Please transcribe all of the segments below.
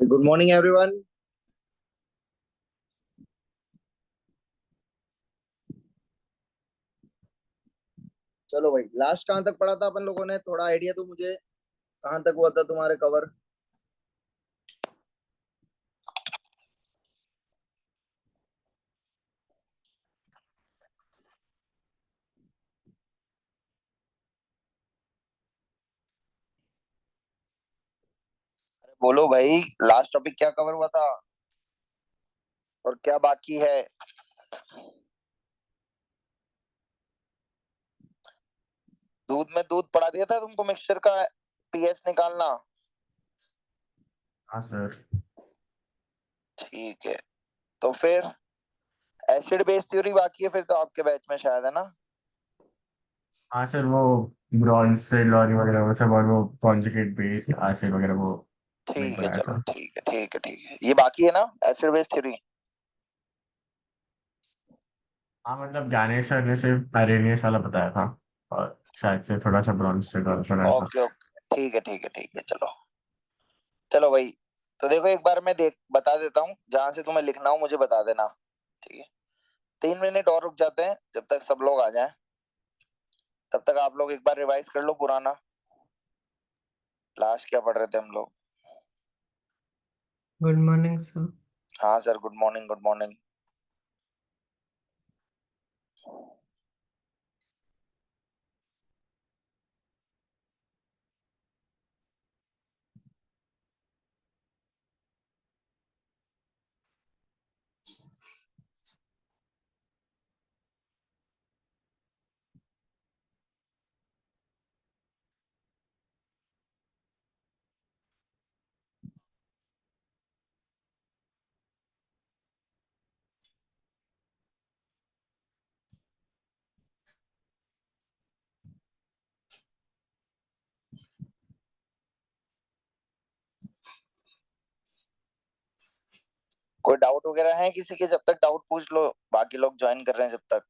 Good morning everyone. चलो भाई, last कहाँ तक पढ़ा था अपन लोगों ने? थोड़ा आइडिया दो मुझे, कहाँ तक हुआ था तुम्हारे कवर? बोलो भाई, लास्ट टॉपिक क्या कवर हुआ था और क्या बाकी है? दूध में दूध पढ़ा दिया था तुमको, मिक्सचर का पीएच निकालना। हाँ सर। ठीक है। तो फिर एसिड बेस थ्योरी बाकी है फिर तो आपके बैच में शायद, है ना? हाँ सर, वो ब्रॉन्ज से लॉरी वगैरह वो सब, और वो कॉन्जुगेट बेस एसिड वगैरह वो नहीं ठीक है, पढ़ाया चलो था। ठीक है, ठीक है, ठीक है, ये बाकी है ना, एसिड बेस थ्योरी। हाँ मतलब ज्ञानेश सर ने सिर्फ अरेनियस वाला बताया था, और शायद से थोड़ा सा ब्रॉन्ज से पढ़ाया था। ओके ओके, ठीक है, ठीक है, ठीक है, चलो। चलो भाई, तो देखो एक बार मैं देख बता देता हूँ, जहां से तुम्हें लिखना हो मुझे बता देना। ठीक है। 3 मिनट और रुक जाते हैं जब तक सब लोग आ जाएं। तब तक आप लोग एक बार रिवाइज कर लो पुराना, लास्ट क्या पढ़ रहे थे हम लोग। Good morning sir. हाँ sir, good morning, good morning. कोई डाउट वगैरह है किसी के? जब तक डाउट पूछ लो, बाकी लोग ज्वाइन कर रहे हैं जब तक।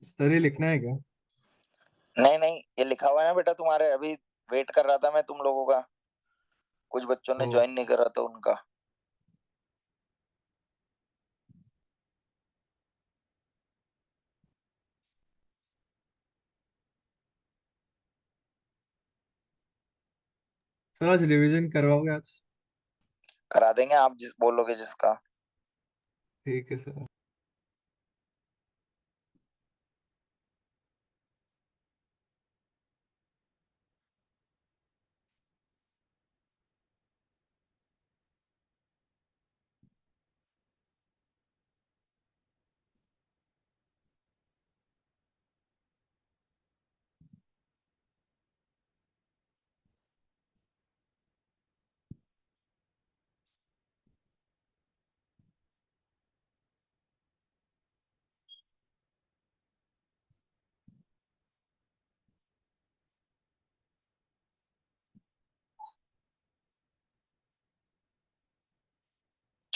सर ये लिखना है क्या? नहीं नहीं, ये लिखा हुआ है ना बेटा तुम्हारे, अभी वेट कर रहा था मैं तुम लोगों का। कुछ बच्चों ने ओ। ज्वाइन नहीं करा था उनका। सर आज रिवीजन करवाओगे आज? करा देंगे, आप जिस बोलोगे जिसका। ठीक है सर।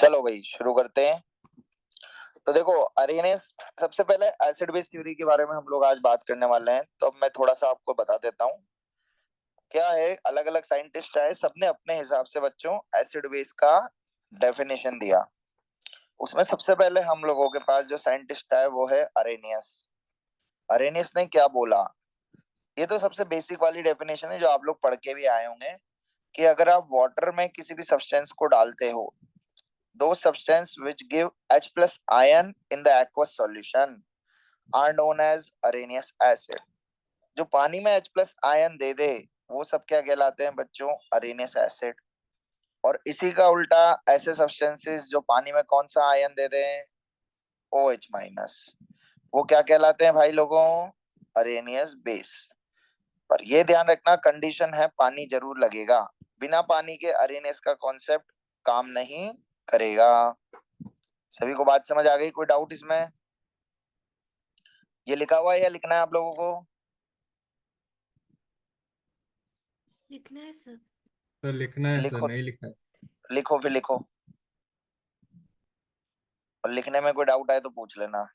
चलो भाई शुरू करते हैं। तो देखो अरेनियस, सबसे पहले एसिड बेस थ्योरी के बारे में हम लोग आज बात करने वाले हैं, तो अब मैं थोड़ा सा आपको बता देता हूँ। क्या है, अलग अलग साइंटिस्ट आए, सबने अपने हिसाब से बच्चों एसिड बेस का डेफिनेशन दिया। उसमें सबसे पहले हम लोगों के पास जो साइंटिस्ट है वो है अरेनियस। अरेनियस ने क्या बोला, ये तो सबसे बेसिक वाली डेफिनेशन है जो आप लोग पढ़ के भी आए होंगे, कि अगर आप वाटर में किसी भी सब्सटेंस को डालते हो, दो substance which give H plus ion in the aqueous solution are known as Arrhenius acid। जो पानी में H plus आयन दे दे वो सब क्या कहलाते हैं बच्चों, अरेनियस एसिड। और इसी का उल्टा, ऐसे सब्सटेंसेस जो पानी में कौन सा आयन दे दें, OH माइनस, वो क्या कहलाते हैं भाई लोगों, अरेनियस बेस। पर ये ध्यान रखना, कंडीशन है पानी जरूर लगेगा, बिना पानी के अरेनियस का कॉन्सेप्ट काम नहीं करेगा। सभी को बात समझ आ गई, कोई डाउट इसमें? ये लिखा हुआ है या लिखना है आप लोगों को? लिखना है सर। सर लिखना है, सर लिखो, नहीं लिखा है। लिखो फिर लिखो, और लिखने में कोई डाउट आए तो पूछ लेना।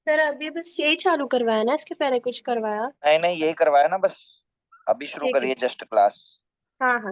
सर अभी बस यही चालू करवाया ना, इसके पहले कुछ करवाया? नहीं नहीं, यही करवाया ना बस, अभी शुरू ठीक है। करिए जस्ट क्लास। हाँ हाँ।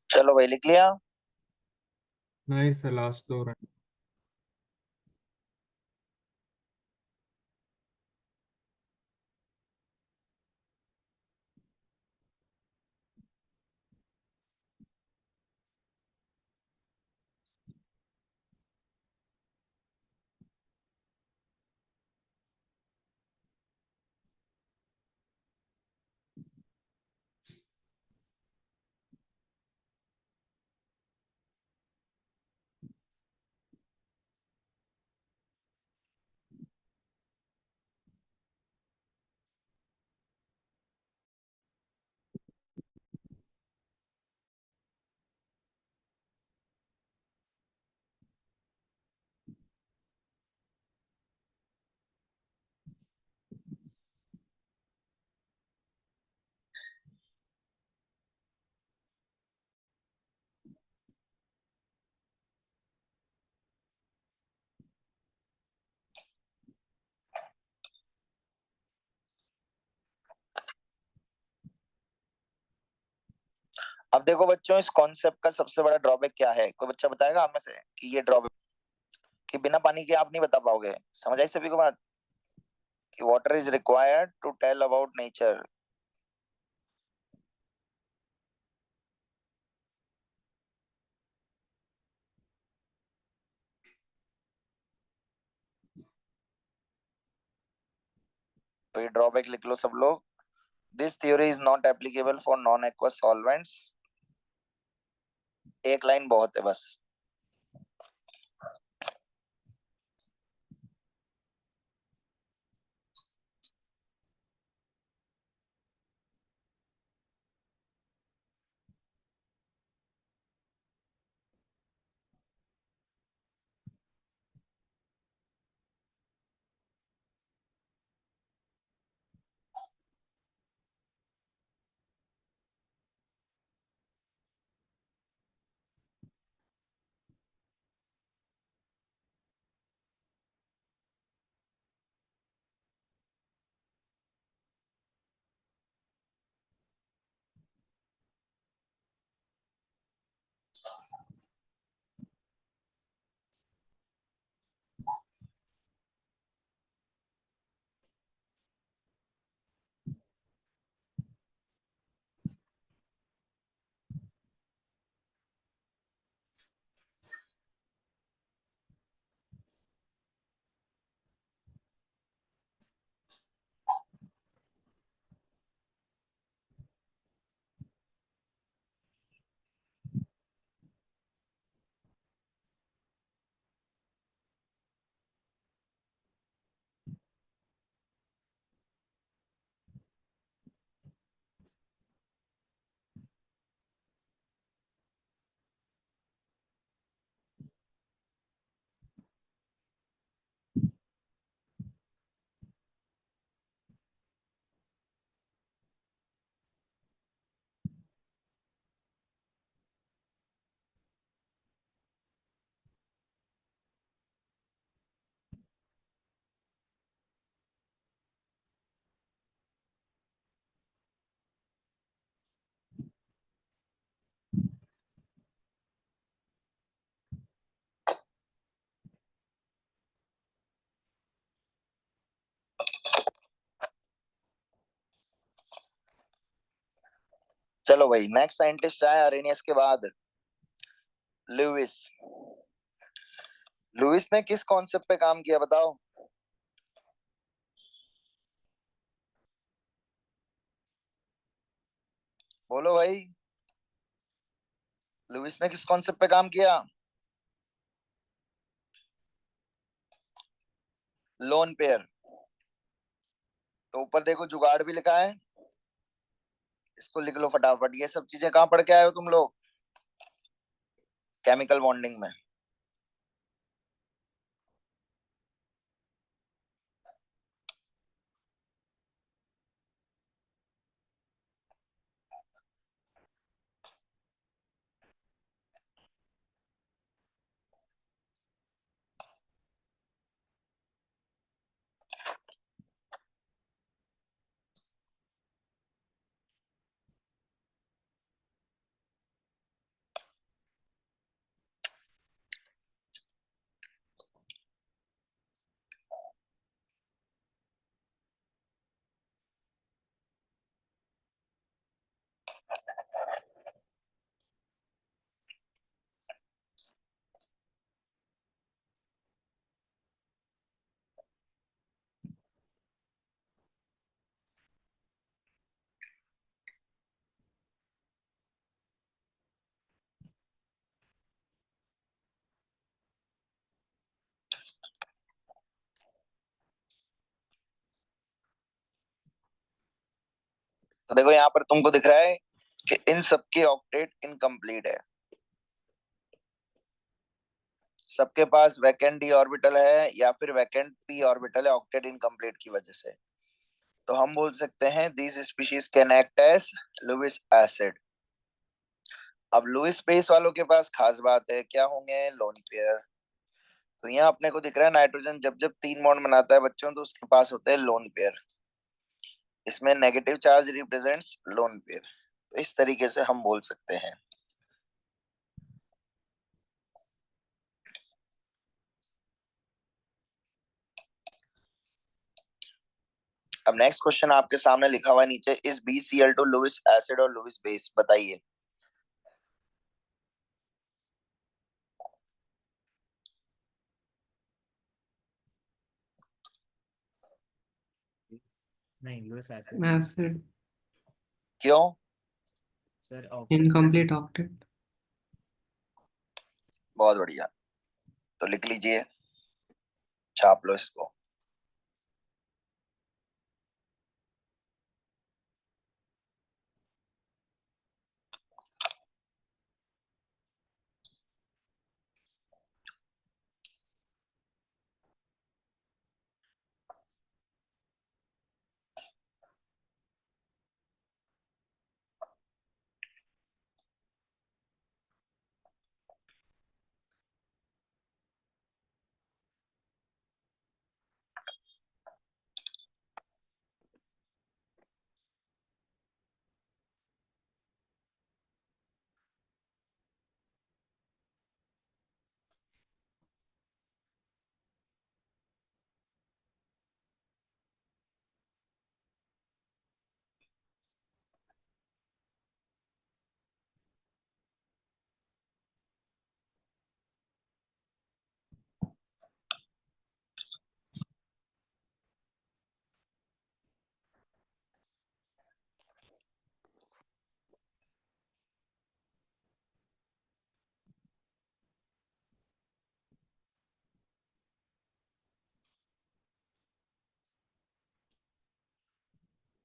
चलो भाई लिख लिया। नहीं सर, लास्ट दो रहे। देखो बच्चों, इस कॉन्सेप्ट का सबसे बड़ा ड्रॉबैक क्या है? कोई बच्चा बताएगा आप में से कि ये ड्रॉबैक, कि बिना पानी के आप नहीं बता पाओगे? समझ आई सभी को बात, कि water is required to tell about nature. तो ये ड्रॉबैक लिख लो सब लोग। This theory is not applicable for non aqua solvents. एक लाइन बहुत है बस। चलो भाई, नेक्स्ट साइंटिस्ट आया अरेनियस के बाद, लुइस। लुइस ने किस कॉन्सेप्ट पे काम किया बताओ? बोलो भाई, लुइस ने किस कॉन्सेप्ट पे काम किया? Loan pair. तो ऊपर देखो जुगाड़ भी लिखा है, इसको लिख लो फटाफट। ये सब चीजें कहाँ पढ़ के आए हो तुम लोग? केमिकल बॉन्डिंग में। तो देखो यहाँ पर तुमको दिख रहा है कि इन सबके ऑक्टेट इनकम्प्लीट है। सबके पास वैकेंट डी ऑर्बिटल है या फिर वैकेंट पी ऑर्बिटल है ऑक्टेट इनकम्प्लीट की वजह से। तो हम बोल सकते हैं these species can act as Lewis acid. अब लुइस बेस वालों के पास खास बात है, क्या होंगे? Lone pair. तो यहाँ अपने को दिख रहा है नाइट्रोजन जब जब 3 बॉन्ड बनाता है बच्चों, तो उसके पास होते हैं लोन पेयर। इसमें negative charge represents loan pair. तो इस तरीके से हम बोल सकते हैं। अब नेक्स्ट क्वेश्चन आपके सामने लिखा हुआ है नीचे, इस BCl2 लुईस एसिड और लुईस बेस, बताइए। नहीं, लुईस एसिड एसिड क्यों? सर। Incomplete octet. बहुत बढ़िया, तो लिख लीजिए, छाप लो इसको।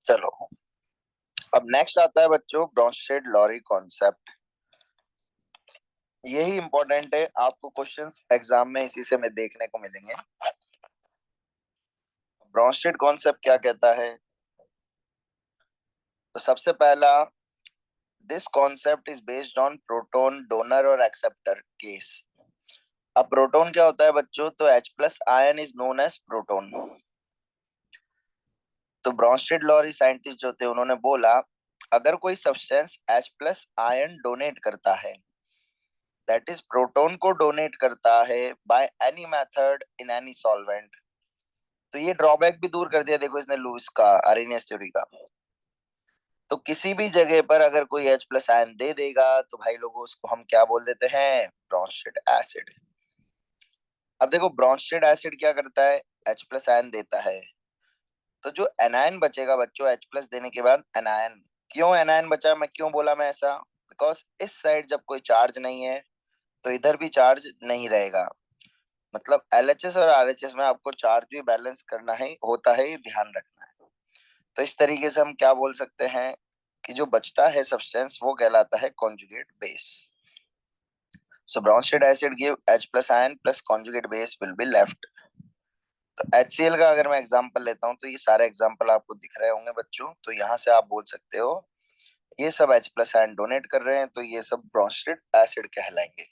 चलो, अब नेक्स्ट आता है बच्चों ब्रोंस्टेड लॉरी कॉन्सेप्ट। यही इंपॉर्टेंट है, आपको क्वेश्चंस एग्जाम में इसी से में देखने को मिलेंगे। ब्रोंस्टेड कॉन्सेप्ट क्या कहता है? तो सबसे पहला, this concept is based on proton donor और एक्सेप्टर केस। अब प्रोटॉन क्या होता है बच्चों? तो H+ ion is known as proton. तो ब्रोंस्टेड लॉरी साइंटिस्ट जो थे उन्होंने बोला, अगर कोई सब्सटेंस H+ आयन डोनेट करता है, दैट इज प्रोटॉन को डोनेट करता है by any method in any solvent. तो ये ड्रॉबैक भी दूर कर दिया, देखो इसने लुईस का, आर्रेनियस थ्योरी का। तो किसी भी जगह पर अगर कोई H+ आयन दे देगा तो भाई लोगों उसको हम क्या बोल देते हैं? Bronsted acid. अब देखो ब्रोंस्टेड एसिड क्या करता है? H+ आयन देता है, तो जो एनायन बचेगा बच्चों H+ देने के बाद एनायन, क्यों एनायन बचा? मैं क्यों बोला मैं ऐसा? बिकॉज इस साइड जब कोई चार्ज नहीं है तो इधर भी चार्ज नहीं रहेगा। मतलब LHS और RHS में आपको चार्ज भी बैलेंस करना है, होता है, ये ध्यान रखना है। तो इस तरीके से हम क्या बोल सकते हैं कि जो बचता है सब्सटेंस वो कहलाता है conjugate base. So Bronsted acid give H+ ion plus conjugate base will be left. तो HCl का अगर मैं एग्जांपल लेता हूँ तो ये सारे एग्जांपल आपको दिख रहे होंगे बच्चों, तो यहाँ से आप बोल सकते हो ये सब H+ आयन डोनेट कर रहे हैं, तो ये सब ब्रोंस्टेड एसिड कहलाएंगे।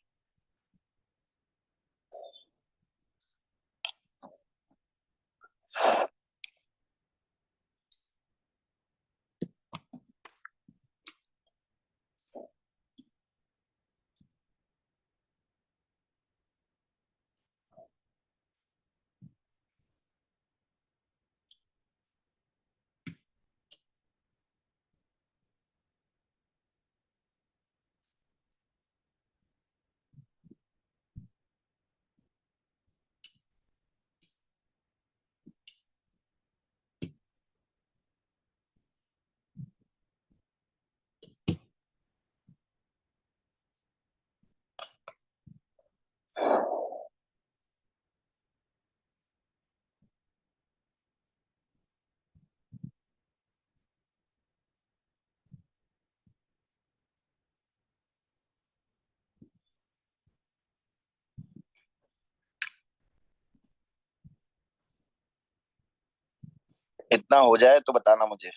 इतना हो जाए तो बताना मुझे।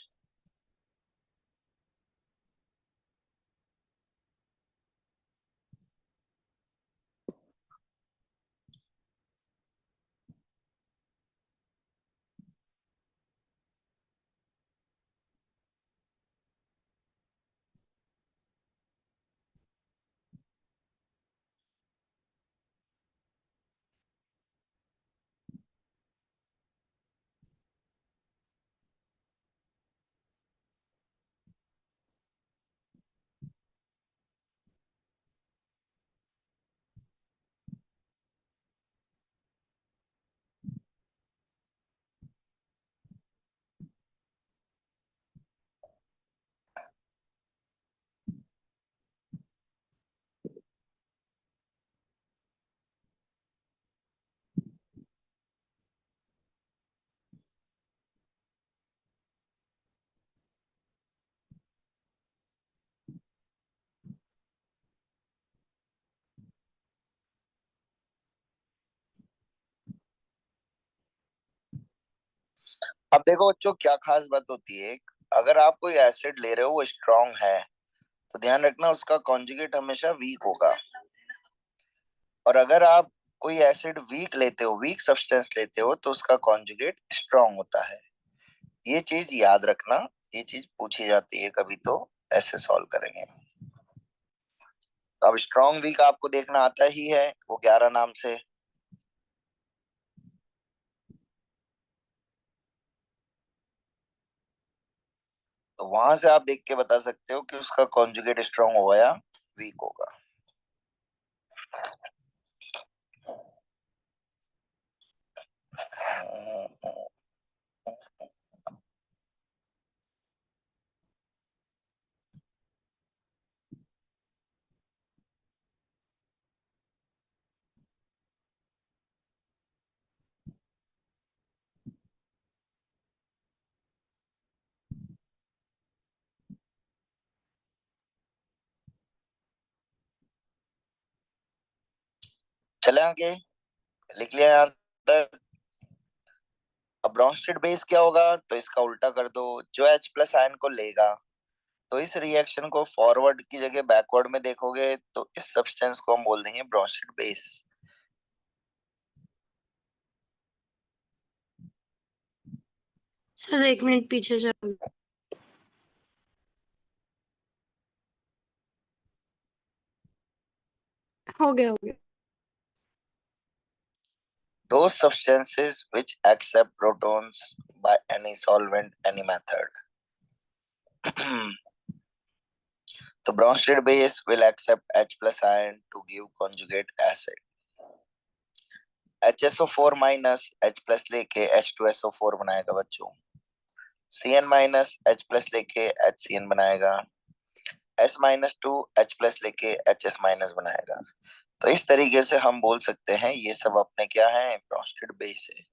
अब देखो बच्चों क्या खास बात होती है, अगर आप कोई एसिड ले रहे हो वो स्ट्रांग है तो ध्यान रखना उसका कॉन्जुगेट हमेशा वीक होगा, और अगर आप कोई एसिड वीक लेते हो, वीक सब्सटेंस लेते हो, तो उसका कॉन्जुगेट स्ट्रांग होता है। ये चीज याद रखना, ये चीज पूछी जाती है कभी, तो ऐसे सॉल्व करेंगे। अब स्ट्रांग वीक आपको देखना आता ही है, वो 11 नाम से। तो वहां से आप देख के बता सकते हो कि उसका कॉन्जुगेट स्ट्रांग होगा या वीक होगा। चले आगे, लिख लिया यहाँ तक। अब ब्रॉन्स्टेड बेस क्या होगा, तो इसका उल्टा कर दो, जो H प्लस आयन को लेगा, तो इस रिएक्शन को फॉरवर्ड की जगह बैकवर्ड में देखोगे तो इस सब्सटेंस को हम बोल देंगे ब्रॉन्स्टेड बेस। सर 1 मिनट पीछे चलो। हो गया हो गया। Those substances which accept protons by any solvent, any method. The Bronsted base will accept H plus ion to give conjugate acid. HSO4 minus H plus लेके H2SO4 बनाएगा बच्चों। Cn minus H plus लेके HCN बनाएगा। S minus 2 H plus लेके HS minus बनाएगा। तो इस तरीके से हम बोल सकते हैं ये सब अपने क्या है, ब्रॉन्स्टेड बेस है।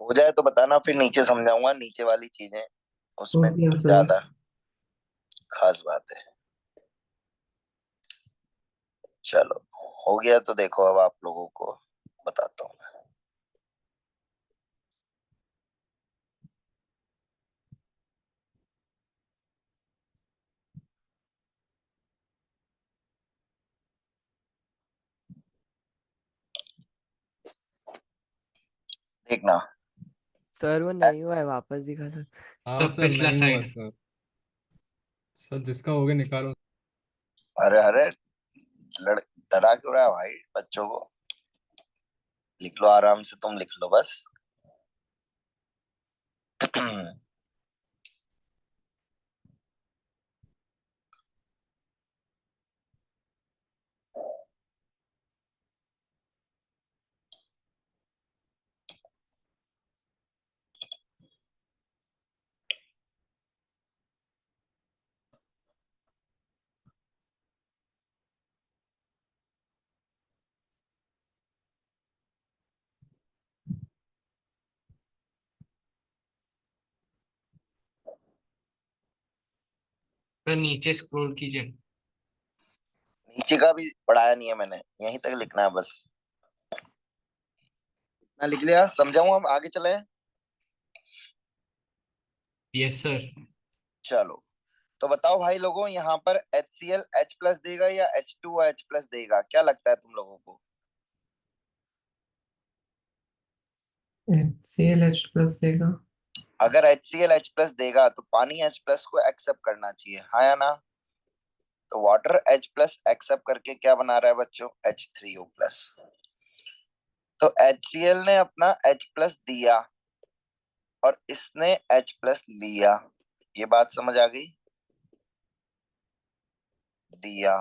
हो जाए तो बताना, फिर नीचे समझाऊंगा, नीचे वाली चीजें उसमें ज्यादा खास बात है। चलो हो गया, तो देखो अब आप लोगों को बताता हूँ। देखना, सर वो नहीं हुआ है, वापस दिखा सकते? हाँ सब सर पिछला नहीं हुआ साइड। सर। सर जिसका हो गया निकालो। अरे अरे लड़ डरा क्यों रहा है भाई बच्चों को, लिख लो आराम से, तुम लिख लो बस। तो नीचे स्क्रॉल कीजिए। नीचे का भी पढ़ाया नहीं है मैंने, यहीं तक लिखना है बस। ना लिख लिया, समझाऊं, हम आगे चले। Yes sir. चलो तो बताओ भाई लोगों, यहाँ पर HCl H प्लस देगा या H2O H प्लस देगा, क्या लगता है तुम लोगों को? HCl H+ देगा। अगर HCl H प्लस देगा तो पानी H प्लस को एक्सेप्ट करना चाहिए, हाँ या ना? तो वाटर H प्लस एक्सेप्ट करके क्या बना रहा है बच्चों, H3O प्लस। तो HCl ने अपना H प्लस दिया और इसने H प्लस लिया, ये बात समझ आ गई? दिया।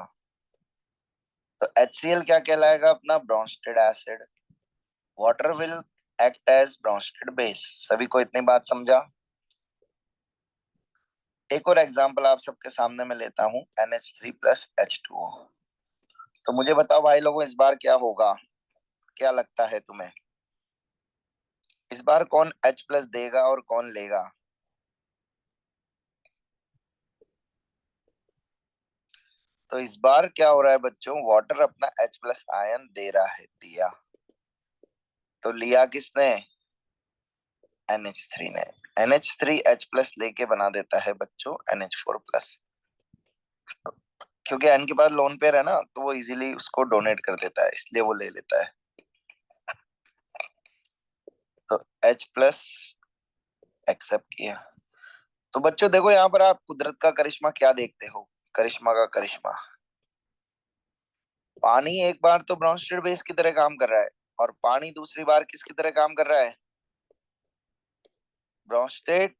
तो HCl क्या कहलाएगा अपना? Bronsted acid. Water will act as Bronsted base. सभी को इतनी बात समझा? एक और एग्जांपल आप सबके सामने में लेता हूं, NH3+H2O। तो मुझे बताओ भाई लोगों, इस बार क्या होगा? क्या लगता है तुम्हें? इस बार कौन H+ देगा और कौन लेगा? तो इस बार क्या हो रहा है बच्चों? वाटर अपना H+ आयन दे रहा है, दिया। तो लिया किसने? NH3 ने। NH3 H+ लेके बना देता है बच्चों NH4+। क्योंकि N के पास लोन पेयर है ना, तो वो इजीली उसको डोनेट कर देता है, इसलिए वो ले लेता है। तो H+ एक्सेप्ट किया। तो बच्चों देखो, यहाँ पर आप कुदरत का करिश्मा क्या देखते हो? करिश्मा का करिश्मा। पानी एक बार तो ब्रोंस्टेड बेस की तरह काम कर रहा है, और पानी दूसरी बार किसकी तरह काम कर रहा है? ब्रोंस्टेड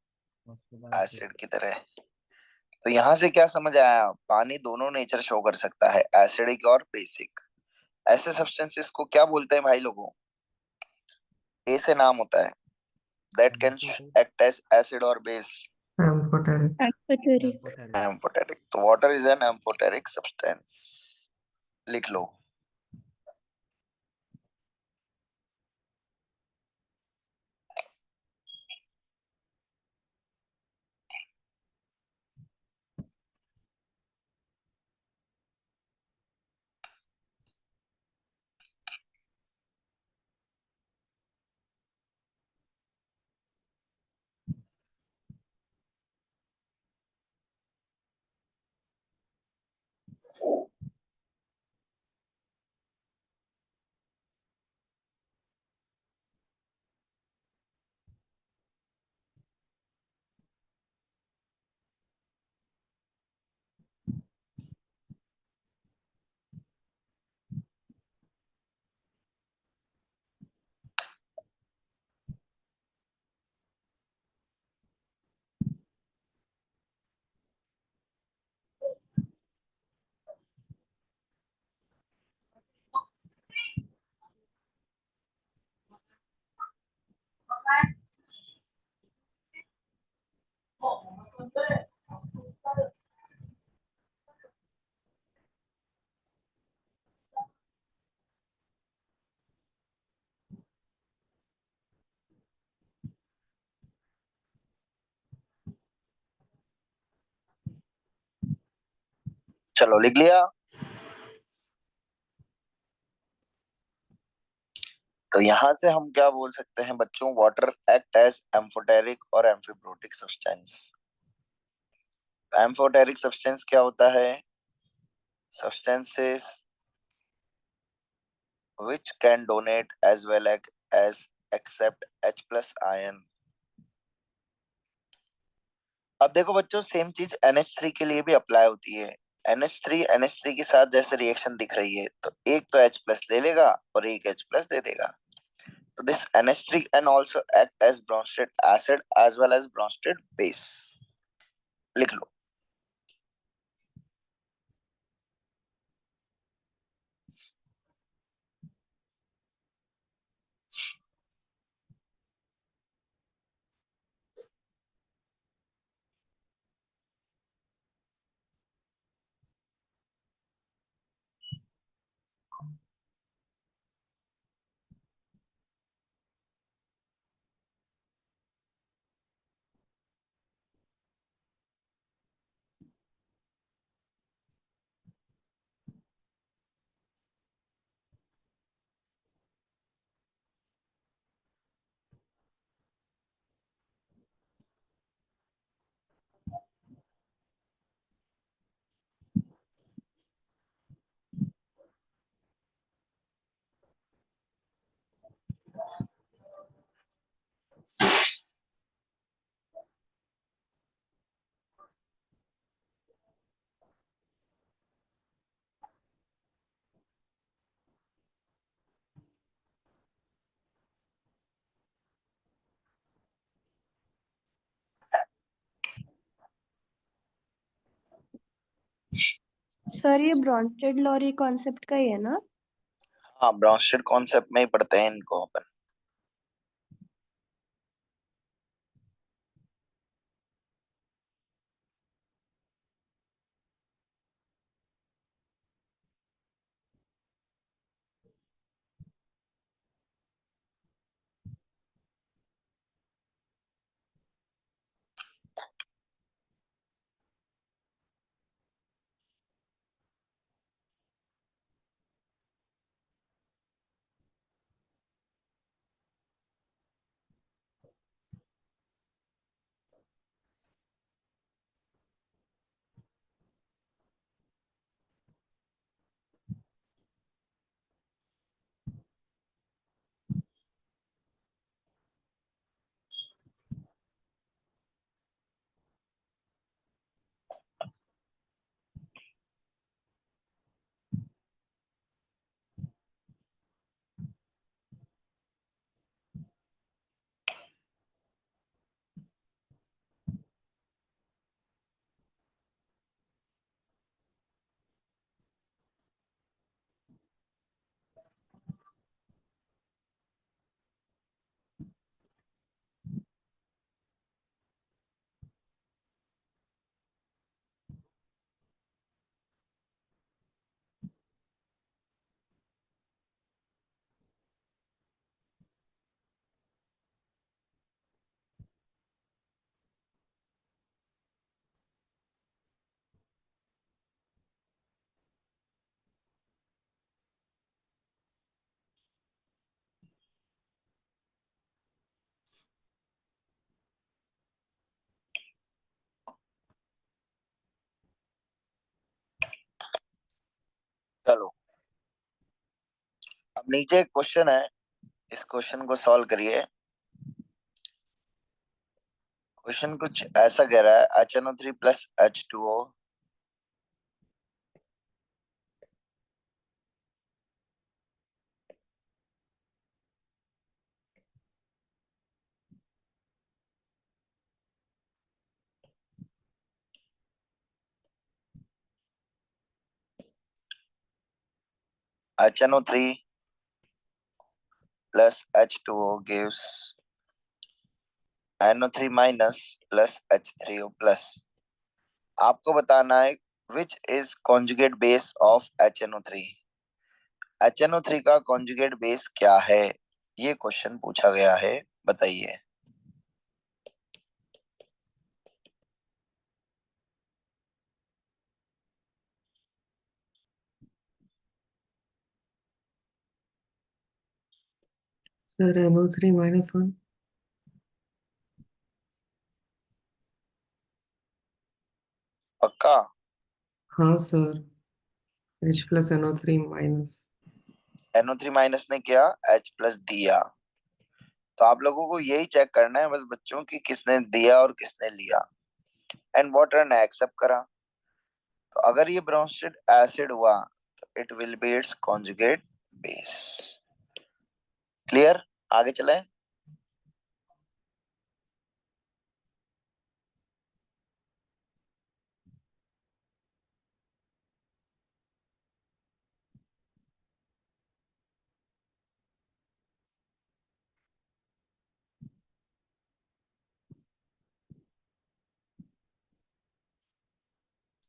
एसिड की तरह। तो यहां से क्या समझ आया? पानी दोनों नेचर शो कर सकता है, एसिडिक और बेसिक। ऐसे सब्सटेंसेस को क्या बोलते हैं भाई लोगों? ए से नाम होता है, that can act as acid और बेस। Amphoteric. एम्फोटेरिक। तो water is an amphoteric substance. लिख लो। चलो लिख लिया। तो यहां से हम क्या बोल सकते हैं बच्चों? वाटर एक्ट एज एम्फोटेरिक और एम्फिब्रोटिक सब्सटेंस। एम्फोटेरिक सब्सटेंस क्या होता है? Substances which can donate as well as accept H+ ion। अब देखो बच्चों, सेम चीज NH3 के लिए भी अप्लाई होती है। NH3 के साथ जैसे रिएक्शन दिख रही है, तो एक तो H+ ले लेगा और एक H+ दे देगा। तो this NH3 can also act as Bronsted acid as well as Bronsted base। लिख लो। सर ये ब्रॉन्स्टेड लॉरी कॉन्सेप्ट का ही है ना? हाँ, ब्रॉन्स्टेड कॉन्सेप्ट में ही पढ़ते हैं इनको अपन। चलो, अब नीचे एक क्वेश्चन है, इस क्वेश्चन को सॉल्व करिए। क्वेश्चन कुछ ऐसा कह रहा है, HNO3 plus H2O HNO3 plus H2O gives NO3 minus plus H3O plus। आपको बताना है which is conjugate base of HNO3। HNO3 का conjugate base क्या है, ये क्वेश्चन पूछा गया है, बताइए। Sir NO3 -1। पक्का? हाँ sir, H plus NO3 minus. NO3 minus ने किया, H प्लस दिया, तो आप लोगों को यही चेक करना है बस बच्चों की किसने दिया और किसने लिया, एंड वाटर ने एक्सेप्ट करा। तो अगर ये ब्रोंस्टेड एसिड हुआ तो it will be it's conjugate base. Clear? आगे चलें।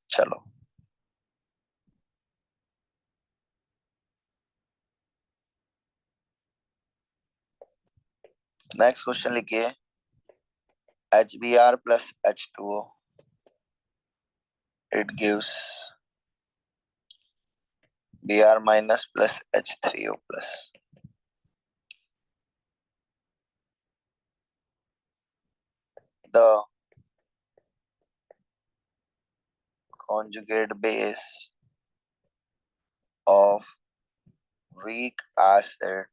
चलो, नेक्स्ट क्वेश्चन लिखिए। HBr plus H2O, it gives Br minus plus H3O plus। The conjugate base of weak acid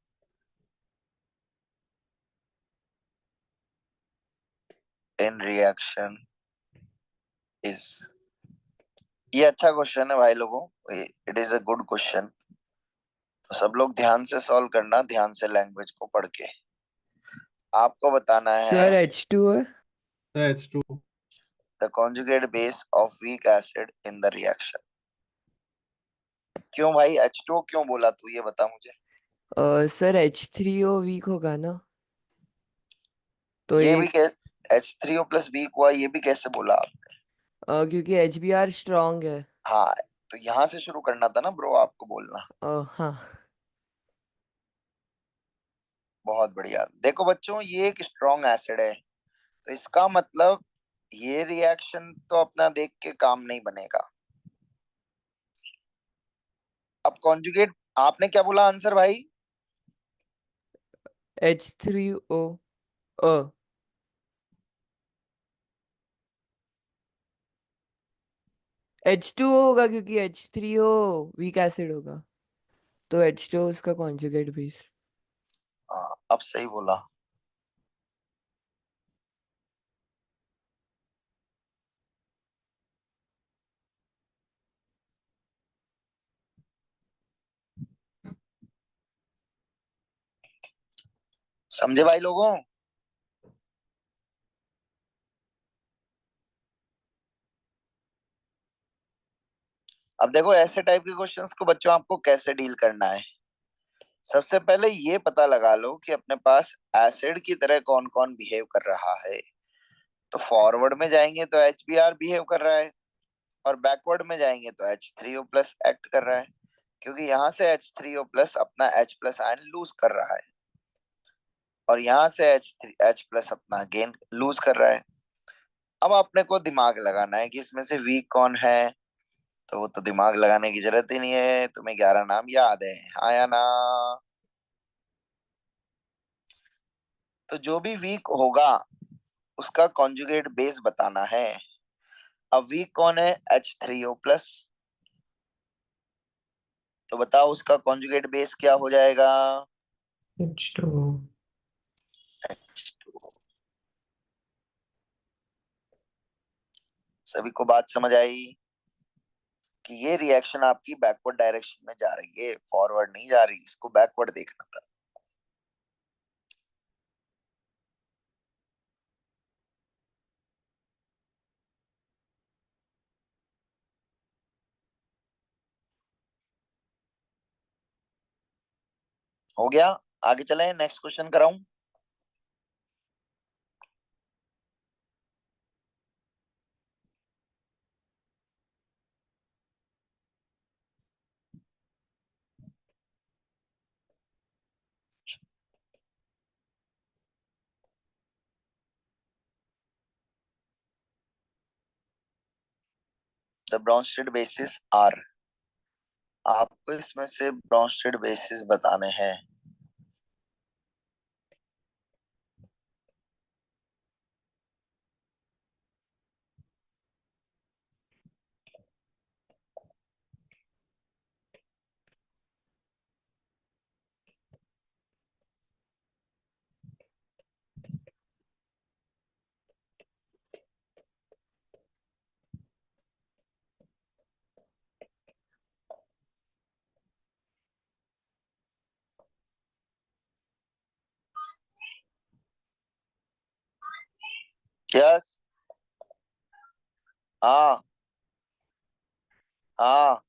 in reaction is। ये अच्छा क्वेश्चन है भाई लोगों, it is a good question. तो सब लोग ध्यान से सॉल्व करना, ध्यान से लैंग्वेज को पढ़ के। आपको बताना सर है H2 है। H2। the conjugate base of weak acid in the reaction। क्यों भाई H2O क्यों बोला तू, ये बता मुझे। सर H3O वीक होगा ना, तो ये ये भी कैसे H3O प्लस वीक हुआ, ये भी कैसे बोला आप? क्योंकि HBr स्ट्रांग है। हाँ, तो यहाँ से शुरू करना था ना ब्रो आपको बोलना। हाँ। बहुत बढ़िया। देखो बच्चों, ये एक स्ट्रॉन्ग एसिड है, तो इसका मतलब ये रिएक्शन तो अपना देख के काम नहीं बनेगा। अब कॉन्जुगेट, आपने क्या बोला आंसर भाई? H3O अ H2O होगा क्योंकि H3O वीक एसिड होगा, तो H2O उसका कॉन्जुगेट बेस। हाँ, अब सही बोला। समझे भाई लोगों? अब देखो ऐसे टाइप के क्वेश्चंस को बच्चों आपको कैसे डील करना है। सबसे पहले ये पता लगा लो कि अपने पास एसिड की तरह कौन कौन बिहेव कर रहा है। तो फॉरवर्ड में जाएंगे तो HBr बिहेव कर रहा है, और बैकवर्ड में जाएंगे तो H3O प्लस एक्ट कर रहा है, क्योंकि यहाँ से H3O प्लस अपना H प्लस आयन लूज कर रहा है, और यहाँ से H प्लस अपना गेन लूज कर रहा है। अब अपने को दिमाग लगाना है कि इसमें से वीक कौन है। तो वो तो दिमाग लगाने की जरूरत ही नहीं है, तुम्हें 11 नाम याद है, हाँ या ना? तो जो भी वीक होगा उसका कॉन्जुगेट बेस बताना है। अब वीक कौन है? H3O plus. तो बताओ उसका कॉन्जुगेट बेस क्या हो जाएगा? H2O. सभी को बात समझ आई कि ये रिएक्शन आपकी बैकवर्ड डायरेक्शन में जा रही है, फॉरवर्ड नहीं जा रही, इसको बैकवर्ड देखना था। हो गया? आगे चलें, नेक्स्ट क्वेश्चन कराऊं? The Bronsted bases are. आपको इसमें से ब्रॉन्स्टेड बेसिस बताने हैं। यस। हाँ। हाँ।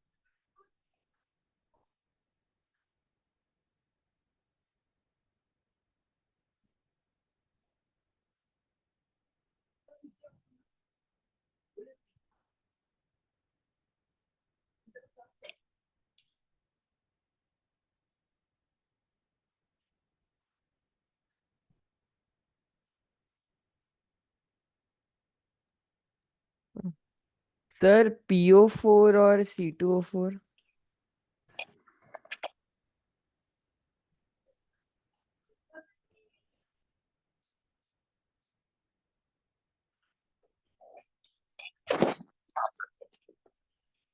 सर PO4 और C2O4।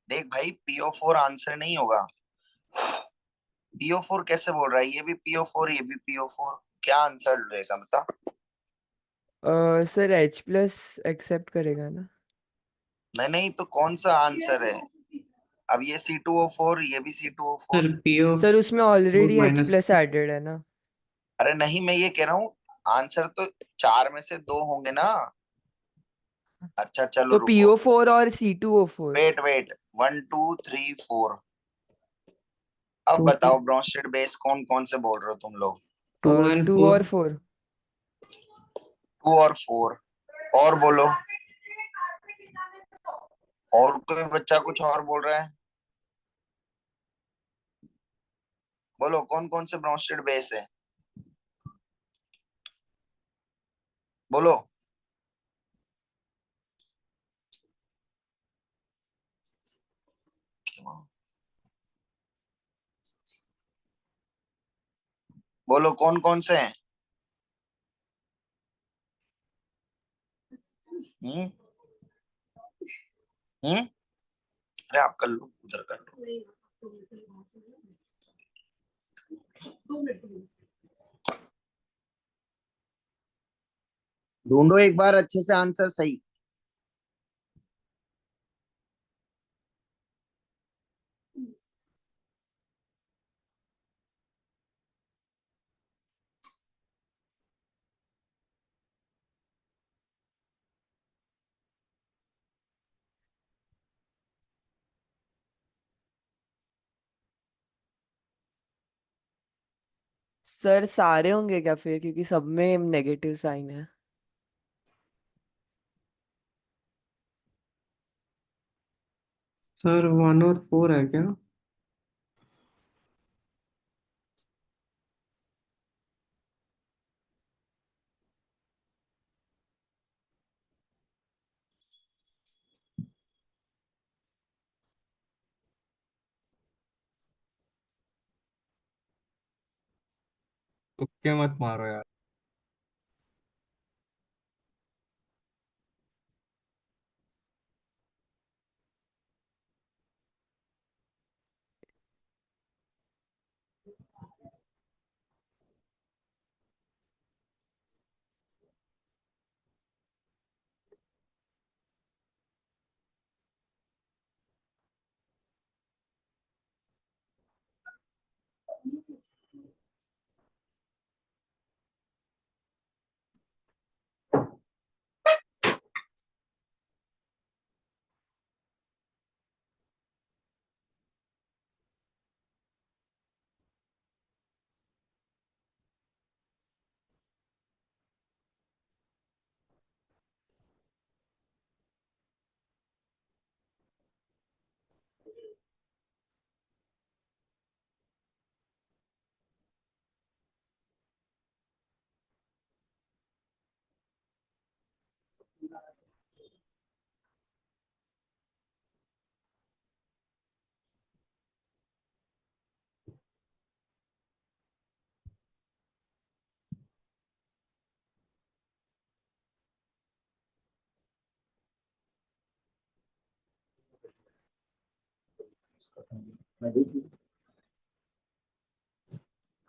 देख भाई, PO4 आंसर नहीं होगा। PO4 कैसे बोल रहा है? ये भी PO4, ये भी PO4, क्या आंसर रहेगा बता? सर H प्लस एक्सेप्ट करेगा ना। नहीं नहीं, तो कौन सा आंसर है? अब ये C2O4, ये भी C2O4। Sir, PO सर उसमें already H minus. Plus added है ना। अरे नहीं, मैं ये कह रहा हूँ आंसर तो चार में से दो होंगे ना। अच्छा चलो तो रुको, PO4 और C2O4। Wait wait, 1 2 3 4। अब Two- बताओ ब्रोंस्टेड बेस कौन कौन से बोल रहे हो तुम लोग? 2 and 2 4. और 4. 2 और 4 और बोलो। और कोई बच्चा कुछ और बोल रहा है? बोलो कौन कौन से ब्रोंस्टेड बेस है? बोलो। बोलो कौन कौन से हैं? हम्म हम्म अरे आप कर लो, उधर कर लो। ढूंढो एक बार अच्छे से आंसर सही। सर सारे होंगे क्या फिर, क्योंकि सब में नेगेटिव साइन है. सर 1 और 4 है क्या? तुक्के मत मारो यार।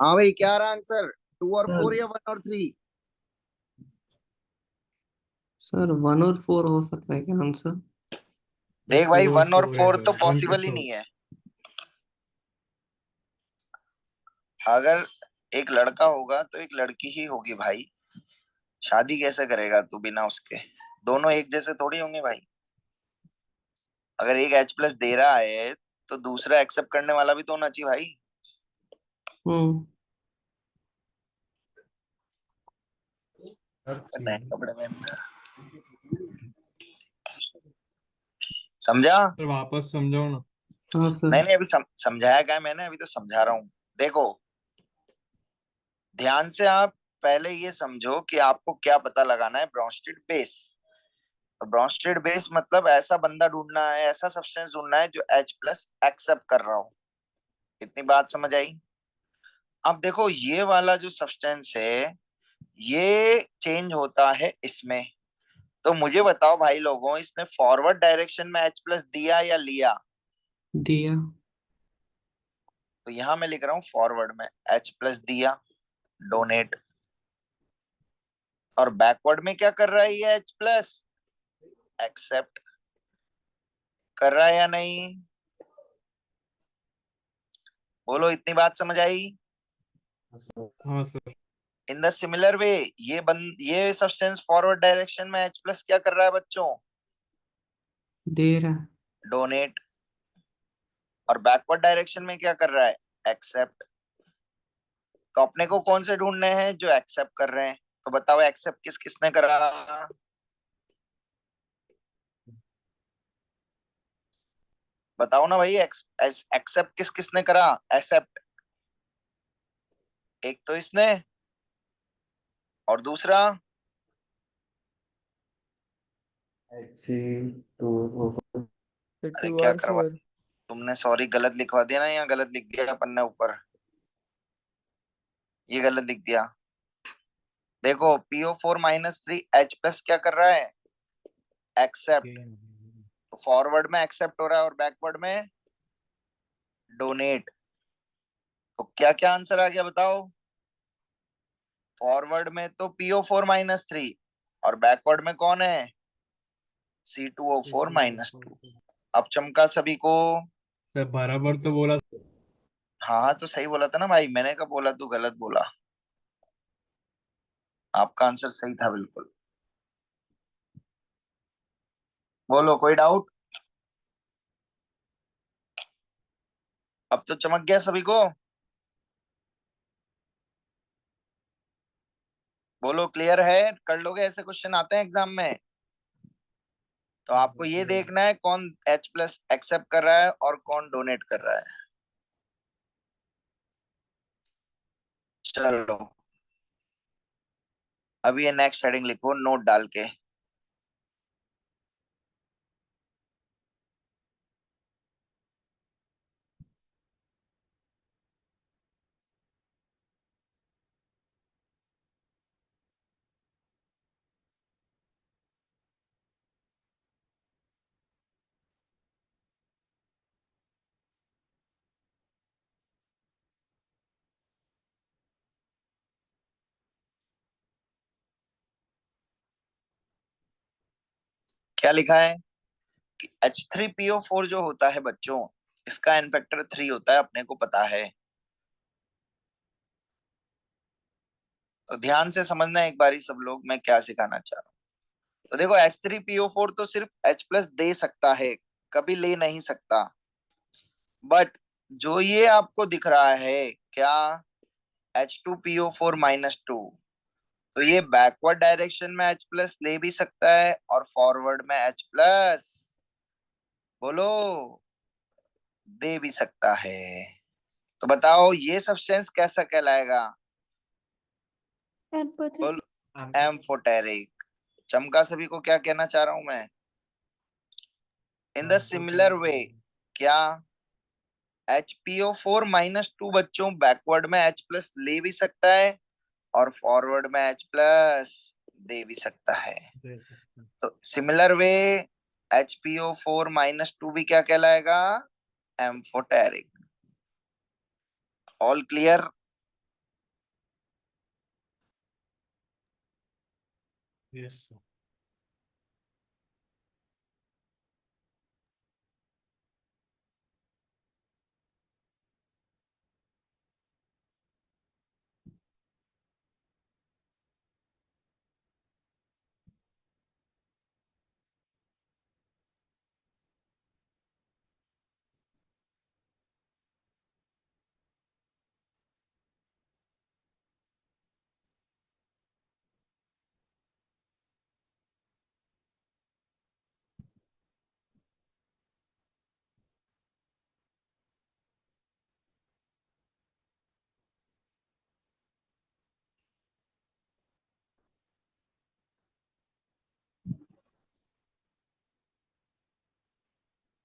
हाँ भाई क्या रहा आंसर? 2 और सर 4 या 1 और 3? सर 1 और 4 हो सकता है क्या आंसर? देख भाई 1 और 4 तो 1 to पॉसिबल ही 4। नहीं है। अगर एक लड़का होगा तो एक लड़की ही होगी भाई। शादी कैसे करेगा तू बिना उसके? दोनों एक जैसे थोड़ी होंगे भाई। अगर एक H प्लस दे रहा है तो दूसरा एक्सेप्ट करने वाला भी तो होना चाहिए भाई। हम्म नए कपड़े पहनना। समझा? सर वापस समझाओ ना। हाँ सर। नहीं नहीं अभी समझाया क्या है मैंने? अभी तो समझा रहा हूँ। देखो ध्यान से आप पहले ये समझो कि आपको क्या पता लगाना है ब्रोंस्टेड बेस। तो ब्रोंस्टेड बेस मतलब ऐसा बंदा ढूंढना है, ऐसा सब्सटेंस ढूंढना है जो H प्लस एक्सेप्ट कर रहा हो। इतनी बात समझ आई? अब देखो ये वाला जो सब्सटेंस है ये चेंज होता है इसमें। तो मुझे बताओ भाई लोगों, इसने फॉरवर्ड डायरेक्शन में H प्लस दिया या लिया? दिया। तो यहां मैं लिख रहा हूं फॉरवर्ड में H प्लस दिया, डोनेट। और बैकवर्ड में क्या कर रहा है ये H प्लस? एक्सेप्ट कर रहा है या नहीं? बोलो इतनी बात समझ आई? हाँ sir. In the similar way ये सब्सटेंस फॉरवर्ड डायरेक्शन में H प्लस क्या कर रहा है बच्चों? दे रहा है। डोनेट। और बैकवर्ड डायरेक्शन में क्या कर रहा है? एक्सेप्ट। तो अपने को कौन से ढूंढने हैं जो एक्सेप्ट कर रहे हैं, तो बताओ एक्सेप्ट किस किसने करा। बताओ ना भाई, एक्सेप्ट किस किसने करा, एक्सेप्ट। एक तो इसने, और दूसरा HC 2 तो अरे 2 क्या और करवा 4। तुमने, सॉरी गलत लिखवा दिया ना, यहाँ गलत लिख दिया अपन ने ऊपर, ये गलत लिख दिया। देखो PO4 - 3 H प्लस क्या कर रहा है, एक्सेप्ट। तो फॉरवर्ड में एक्सेप्ट हो रहा है और बैकवर्ड में डोनेट। तो क्या क्या आंसर आ गया बताओ। फॉरवर्ड में तो PO4 - 3 और बैकवर्ड में कौन है, C2O4 - 2। अब चमका सभी को। सर बराबर तो बोला। हाँ हाँ, तो सही बोला था ना भाई, मैंने कब बोला तू गलत बोला। आपका आंसर सही था बिल्कुल। बोलो कोई डाउट। अब तो चमक गया सभी को। बोलो क्लियर है, कर लोगे, ऐसे क्वेश्चन आते हैं एग्जाम में। तो आपको ये देखना है कौन H प्लस एक्सेप्ट कर रहा है और कौन डोनेट कर रहा है। चलो अभी ये नेक्स्ट हेडिंग लिखो नोट डाल के। क्या लिखा है कि H3PO4 जो होता है बच्चों, इसका n फैक्टर 3 होता है, अपने को पता है। तो ध्यान से समझना एक बारी सब लोग, मैं क्या सिखाना चाह रहा हूँ। तो देखो H3PO4 तो सिर्फ H प्लस दे सकता है, कभी ले नहीं सकता। बट जो ये आपको दिख रहा है क्या, H2PO4 - 2, तो ये बैकवर्ड डायरेक्शन में H प्लस ले भी सकता है और फॉरवर्ड में H प्लस, बोलो, दे भी सकता है। तो बताओ ये सब्सटेंस कैसा कहलाएगा, बोलो एम्फोटेरिक। चमका सभी को क्या कहना चाह रहा हूं मैं, इन द सिमिलर वे, क्या HPO4 - 2 बच्चों बैकवर्ड में H प्लस ले भी सकता है और फॉरवर्ड में H प्लस दे भी सकता है। तो सिमिलर वे HPO4 - 2 भी क्या कहलाएगा, amphoteric. All clear. Yes sir.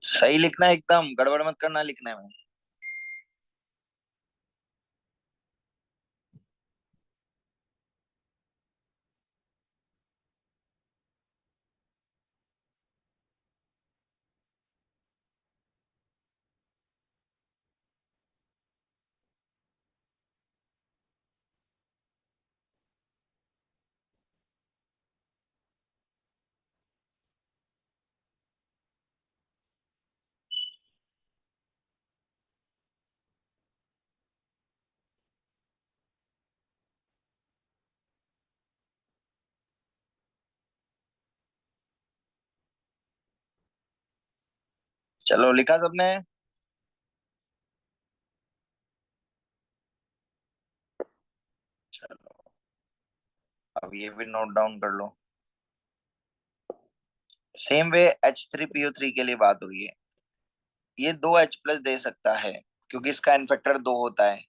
सही लिखना, एकदम गड़बड़ मत करना लिखने में। चलो लिखा सबने। अब ये भी नोट डाउन कर लो। सेम वे H3PO3 के लिए बात हुई है। ये 2H+ दे सकता है क्योंकि इसका इनफेक्टर 2 होता है।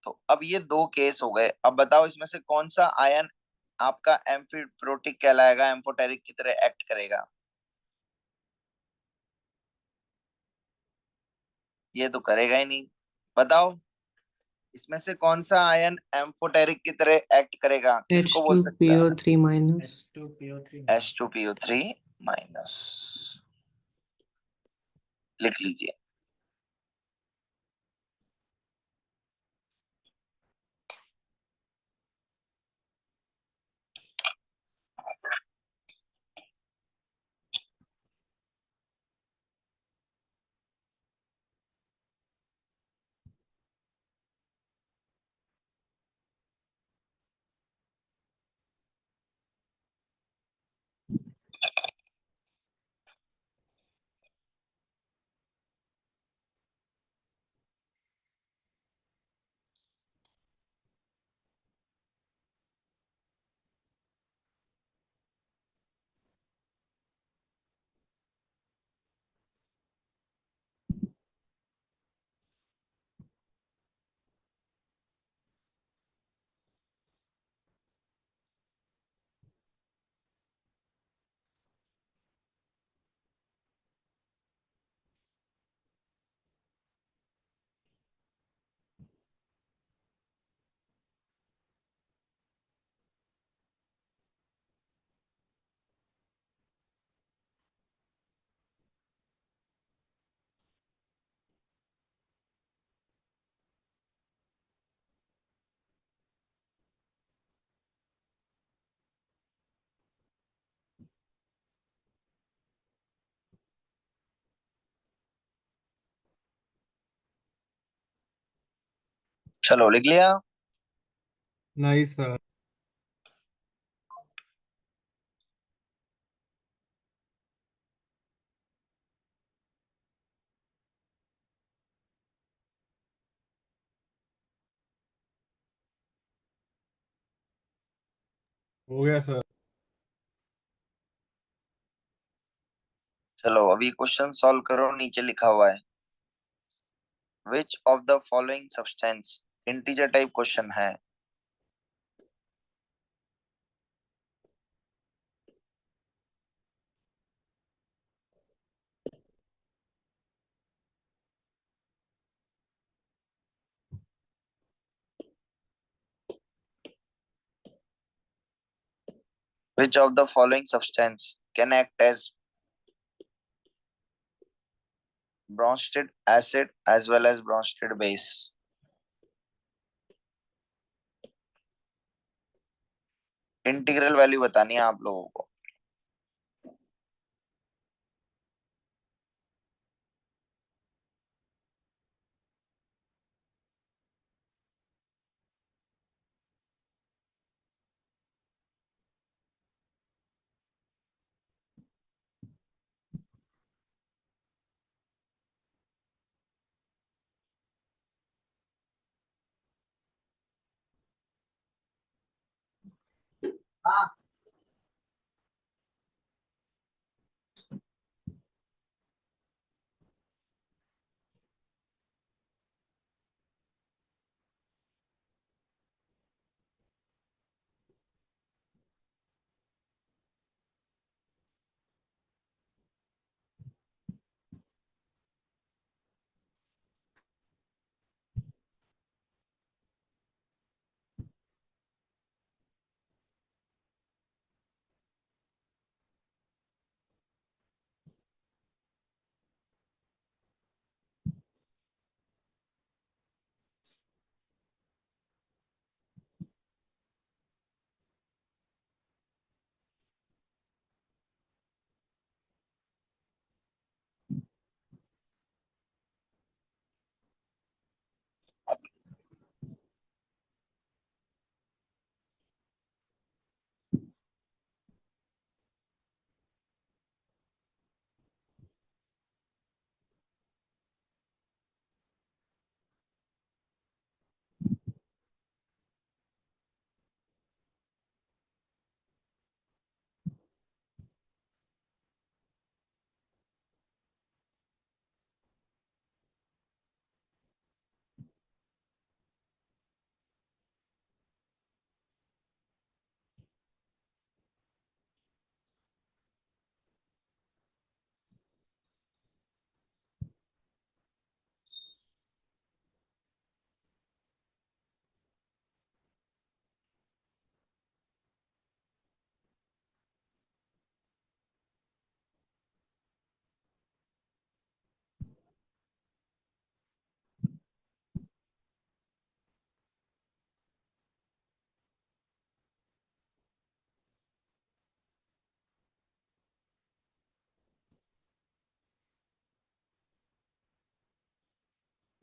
तो अब ये 2 केस हो गए। अब बताओ इसमें से कौन सा आयन आपका एम्फीप्रोटिक कहलाएगा, एम्फोटेरिक की तरह एक्ट करेगा? ये तो करेगा ही नहीं। बताओ इसमें से कौन सा आयन एम्फोटेरिक की तरह एक्ट करेगा, किसको बोल सकता है? H2PO3 minus. H2PO3 H2PO3 minus. लिख लीजिए। चलो लिख लिया। नहीं सर। हो गया सर। चलो अभी क्वेश्चन सॉल्व करो। नीचे लिखा हुआ है which of the following substance, integer type question है। Which of the following substance can act as Bronsted acid as well as Bronsted base? Integral value बतानी है आप लोगों को।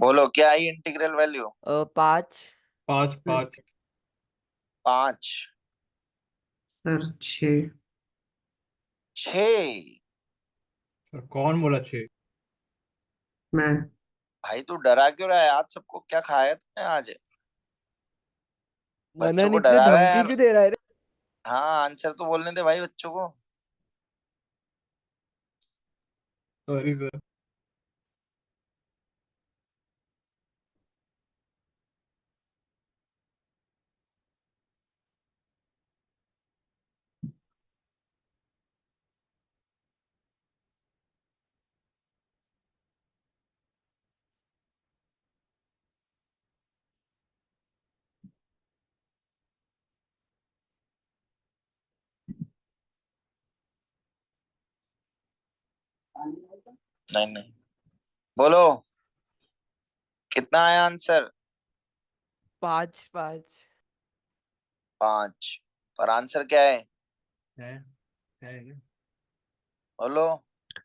बोलो क्या आई इंटीग्रल वैल्यू? 5। 5 5 5 सर 6। 6। सर कौन बोला 6? मैं। भाई तू डरा क्यों रहा है? आज सबको क्या खाया तुमने आज? बच्चों मनन को इतने डरा रहा है धमकी यार। क्यों दे रहा है रे? हाँ आंसर तो बोलने दे भाई बच्चों को। Sorry sir. नहीं नहीं, बोलो कितना आया आंसर? 5 5। 5। पर आंसर क्या है? है क्या? बोलो।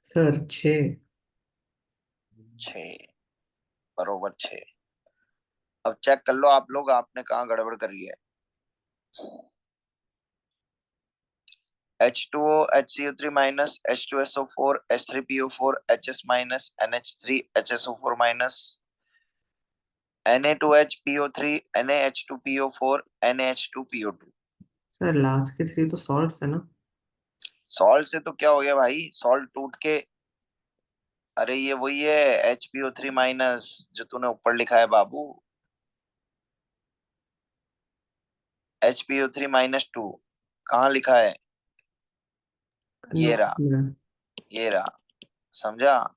सर 6। 6, बरोबर 6। अब चेक कर लो आप लोग, आपने कहाँ गड़बड़ करी है। H2O HCO3 minus H2SO4 H3PO4 HS minus NH3 HSO4 minus Na2HPO3 NaH2PO4 NaH2PO2। Sir last के 3 तो सॉल्ट्स है ना? सॉल्ट से तो क्या हो गया भाई, सॉल्ट टूट के। अरे ये वही है HPO3 माइनस जो तूने ऊपर लिखा है बाबू। HPO3 - 2 कहाँ लिखा है? ये नोट रहा, में। ये रहा। समझा?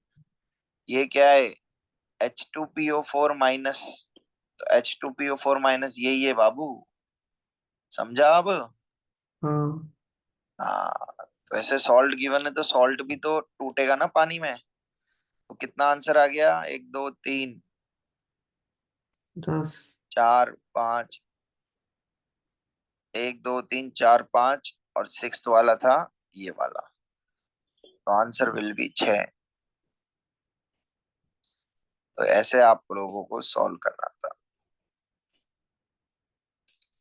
ये क्या है? H2PO4 तो H2PO4 यही है बाबू। समझा अब? हाँ हाँ। तो ऐसे सॉल्ट गिवन है तो सॉल्ट भी तो टूटेगा ना पानी में। तो कितना आंसर आ गया? 1 2 3 10। 4 5। 1 2 3 4 5 और सिक्स्थ वाला था ये वाला। तो आंसर विल बी 6। तो ऐसे आप लोगों को सॉल्व करना था।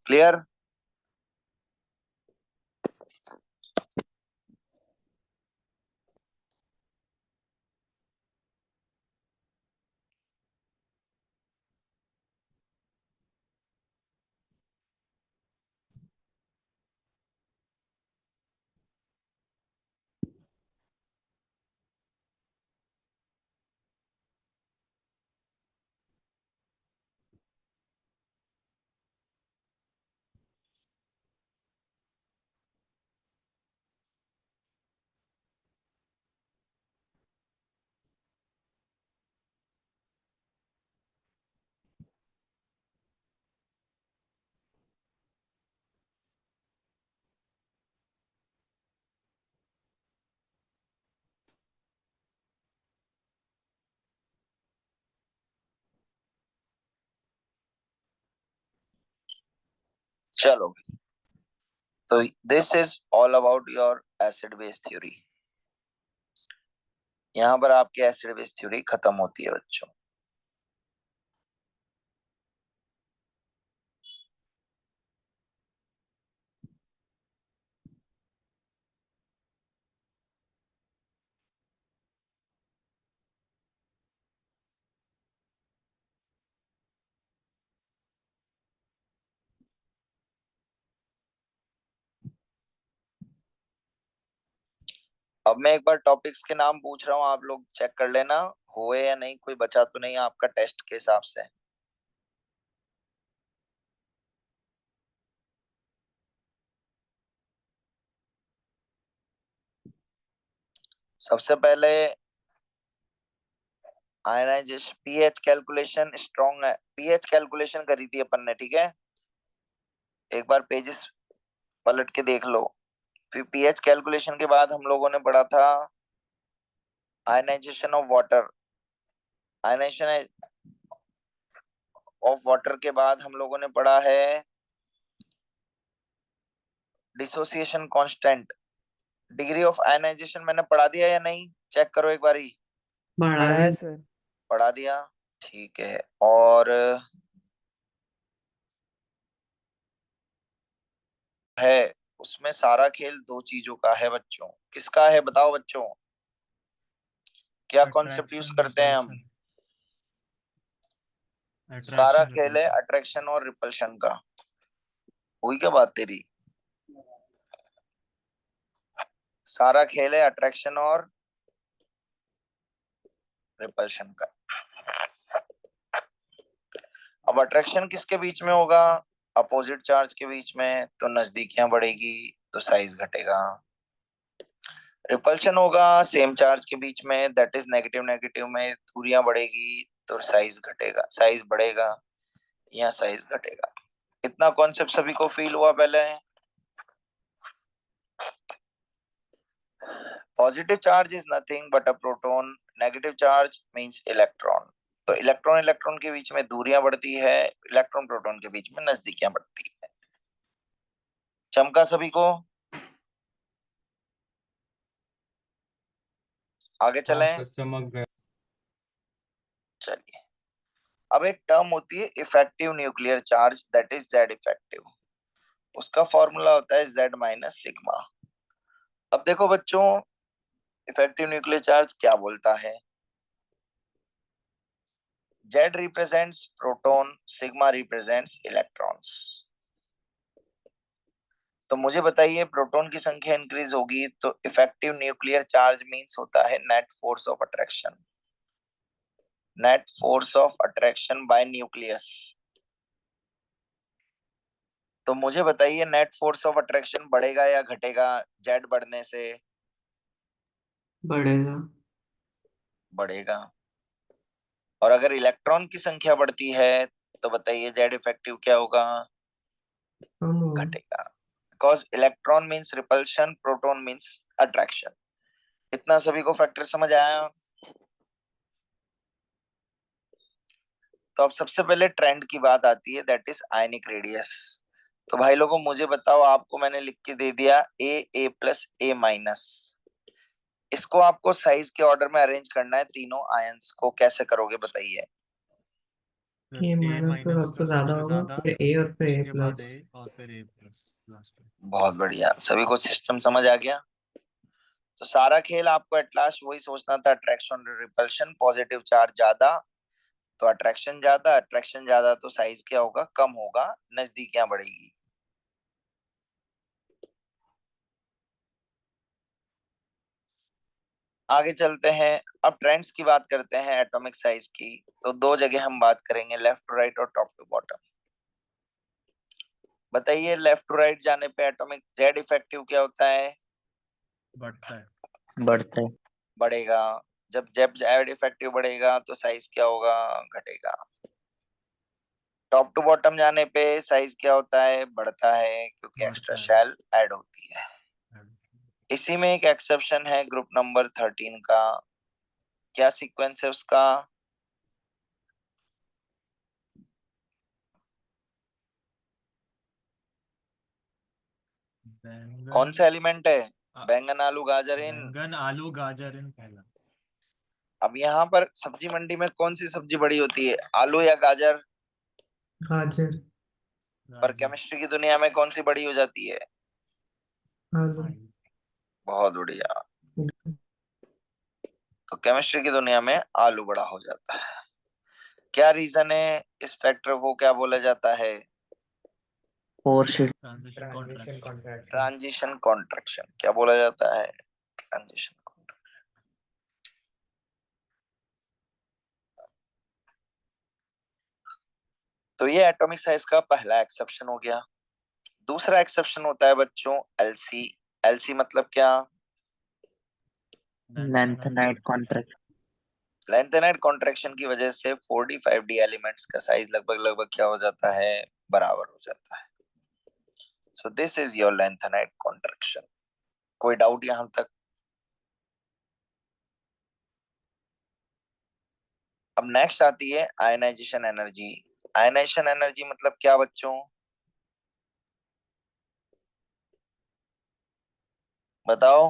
क्लियर? चलो, तो this is all about your acid base theory. यहाँ पर आपकी एसिड बेस थ्योरी खत्म होती है बच्चों। अब मैं एक बार टॉपिक्स के नाम पूछ रहा हूँ, आप लोग चेक कर लेना हुए या नहीं, कोई बचा तो नहीं आपका टेस्ट के हिसाब से। सबसे पहले आयनाइजेशन पीएच कैलकुलेशन स्ट्रॉन्ग है। पीएच कैलकुलेशन करी थी अपन ने, ठीक है? एक बार पेजेस पलट के देख लो। फिर पीएच कैलकुलेशन के बाद हम लोगों ने पढ़ा था ionization of water. Ionization of water के बाद हम लोगों ने पढ़ा है dissociation constant. Degree of ionization मैंने पढ़ा दिया या नहीं? चेक करो एक बारी। बढ़ा पढ़ा दी। है सर। पढ़ा दिया। ठीक है, और है उसमें सारा खेल दो चीजों का है बच्चों। किसका है बताओ बच्चों, क्या कॉन्सेप्ट यूज Attraction, करते हैं हम? repulsion. सारा Attraction, खेल है repulsion. अट्रैक्शन और रिपल्शन का। हुई क्या बात तेरी? सारा खेल है अट्रैक्शन और रिपल्शन का। अब अट्रैक्शन किसके बीच में होगा? अपोजिट चार्ज के बीच में, तो नजदीकियां बढ़ेगी तो साइज घटेगा। रिपल्शन होगा सेम चार्ज के बीच में, दैट इज नेगेटिव नेगेटिव में दूरियां बढ़ेगी तो साइज घटेगा, साइज बढ़ेगा या साइज घटेगा। इतना कॉन्सेप्ट सभी को फील हुआ पहले? Positive charge is nothing but a proton, negative charge means electron. तो इलेक्ट्रॉन इलेक्ट्रॉन के बीच में दूरियां बढ़ती है, इलेक्ट्रॉन प्रोटॉन के बीच में नजदीकियां बढ़ती है। चमका सभी को? आगे हाँ चलें? सर, चमक गया। चलिए, अब एक टर्म होती है effective nuclear charge, that is Z effective. उसका फॉर्मूला होता है जेड माइनस सिग्मा। अब देखो बच्चों, इफेक्टिव न्यूक्लियर चार्ज क्या बोलता है? Z represents proton, sigma represents electrons. तो मुझे बताइए, प्रोटॉन की संख्या इंक्रीज होगी तो इफेक्टिव न्यूक्लियर चार्ज मींस होता है net force of attraction, net force of attraction bye nucleus. तो मुझे बताइए, नेट फोर्स ऑफ अट्रैक्शन बढ़ेगा या घटेगा जेड बढ़ने से? बढ़ेगा। बढ़ेगा। और अगर इलेक्ट्रॉन की संख्या बढ़ती है तो बताइए जेड इफेक्टिव क्या होगा? कम होगा। घटेगा। Because electron means repulsion, proton means attraction. इतना सभी को फैक्टर समझ आया? तो अब सबसे पहले ट्रेंड की बात आती है, दैट इज आयनिक रेडियस। तो भाई लोगों मुझे बताओ, आपको मैंने लिख के दे दिया ए प्लस ए माइनस। इसको आपको साइज के ऑर्डर में अरेंज करना है, तीनों आयंस को। कैसे करोगे बताइए? फिर ए A माइनस का माइनस सबसे का ज्यादा सबसे होगा, ज्यादा, फिर ए और फिर ए उसके बाद प्लस। A और फिर A प्लस लास्ट में। बहुत बढ़िया, सभी को सिस्टम समझ आ गया? तो सारा खेल आपको एट लास्ट वही सोचना था, अट्रैक्शन और रिपल्शन। पॉजिटिव चार्ज ज्यादा तो अट्रैक्शन ज्यादा, अट्रैक्शन ज्यादा तो साइज क्या होगा? कम होगा, नजदीकियां बढ़ेगी। आगे चलते हैं, अब ट्रेंड्स की बात करते हैं एटॉमिक साइज की। तो दो जगह हम बात करेंगे, लेफ्ट टू राइट और टॉप टू बॉटम। बताइए, लेफ्ट टू राइट जाने पे एटॉमिक जेड इफेक्टिव क्या होता है? बढ़ता है। बढ़ता है। बढ़ेगा। जब जेड जेड इफेक्टिव बढ़ेगा तो साइज क्या होगा? घटेगा। टॉप टू बॉटम जाने पे साइज क्या होता है? बढ़ता है, क्योंकि एक्स्ट्रा बढ़ता है। शेल ऐड होती है। इसी में एक एक्सेप्शन है ग्रुप नंबर 13 का। क्या सीक्वेंस है उसका? कौन सा एलिमेंट है? बैंगन आलू गाजर इन। बैंगन आलू गाजर इन पहला। अब यहाँ पर सब्जी मंडी में कौन सी सब्जी बड़ी होती है, आलू या गाजर? गाजर। पर गाजर। केमिस्ट्री की दुनिया में कौन सी बड़ी हो जाती है? आलू। आलू। बहुत बढ़िया। तो केमिस्ट्री की दुनिया में आलू बड़ा हो जाता है। क्या रीजन है? इस फैक्टर को क्या बोला जाता है? Force. Transition contraction. Transition contraction. क्या बोला जाता है? ट्रांजिशन। तो ये एटॉमिक साइज का पहला एक्सेप्शन हो गया। दूसरा एक्सेप्शन होता है बच्चों एलसी। एलसी मतलब क्या? Lanthanide contract. लेंथेनाइट कॉन्ट्रैक्शन की वजह से 45D एलिमेंट्स का साइज लगभग लगभग क्या हो जाता है? बराबर हो जाता है। So this is your lanthanide contraction. कोई डाउट यहां तक? अब नेक्स्ट आती है आयनाइजेशन एनर्जी। आयनाइजेशन एनर्जी मतलब क्या बच्चों? बताओ।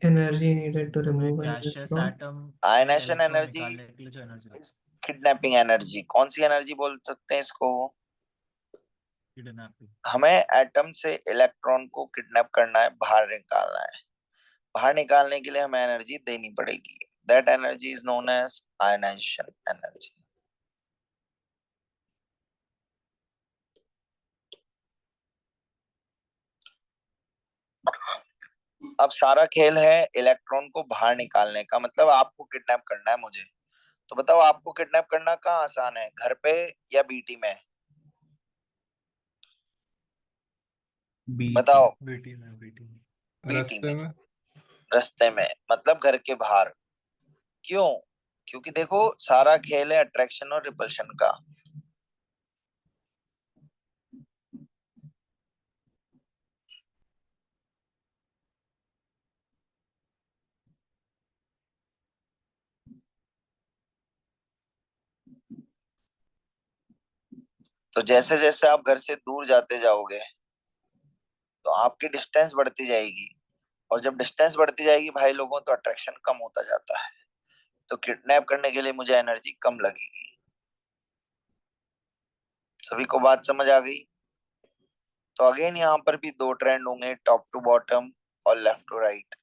एनर्जी नीडेड टू एक remove an gaseous electron. Atom से आयनाइजेशन इलेक्ट्रॉन एनर्जी निकालने के लिए जो एनर्जी लगती किडनैपिंग एनर्जी, कौन सी एनर्जी बोल सकते हैं इसको? किडनैपिंग। हमें एटम से इलेक्ट्रॉन को किडनैप करना है, बाहर निकालना है। बाहर निकालने के लिए हमें एनर्जी देनी पड़ेगी। That energy is known as ionization energy. अब सारा खेल है इलेक्ट्रॉन को बाहर निकालने का, मतलब आपको किडनैप करना है मुझे। तो बताओ आपको किडनैप करना कहाँ आसान है, घर पे या बीटी में? बताओ। बीटी में, बीटी में। बीटी रास्ते में, में। रास्ते में, मतलब घर के बाहर। क्यों? क्योंकि देखो सारा खेल है अट्रैक्शन और रिपल्शन का। तो जैसे जैसे आप घर से दूर जाते जाओगे तो आपकी डिस्टेंस बढ़ती जाएगी, और जब डिस्टेंस बढ़ती जाएगी भाई लोगों, तो अट्रैक्शन कम होता जाता है। तो किडनैप करने के लिए मुझे एनर्जी कम लगेगी। सभी को बात समझ आ गई? तो अगेन यहाँ पर भी दो ट्रेंड होंगे, टॉप टू बॉटम और लेफ्ट टू राइट।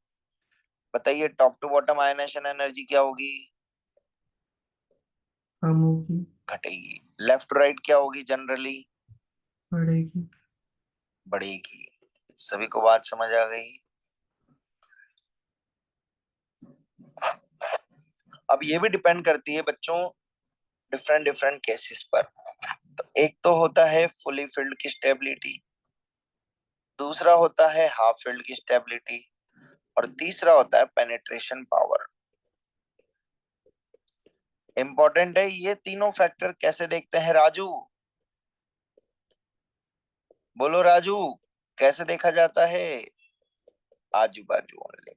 बताइए top to bottom ionisation energy क्या होगी? कम होगी, घटेगी। लेफ्ट टू राइट क्या होगी जनरली? बढ़ेगी। बढ़ेगी। सभी को बात समझ आ गई? अब ये भी डिपेंड करती है बच्चों डिफरेंट डिफरेंट केसेस पर। तो एक तो होता है फुली फिल्ड की स्टेबिलिटी, दूसरा होता है हाफ फील्ड की स्टेबिलिटी, और तीसरा होता है पेनिट्रेशन पावर। इंपॉर्टेंट है ये तीनों फैक्टर कैसे देखते हैं राजू? बोलो राजू, कैसे देखा जाता है? आजू बाजू ओनली,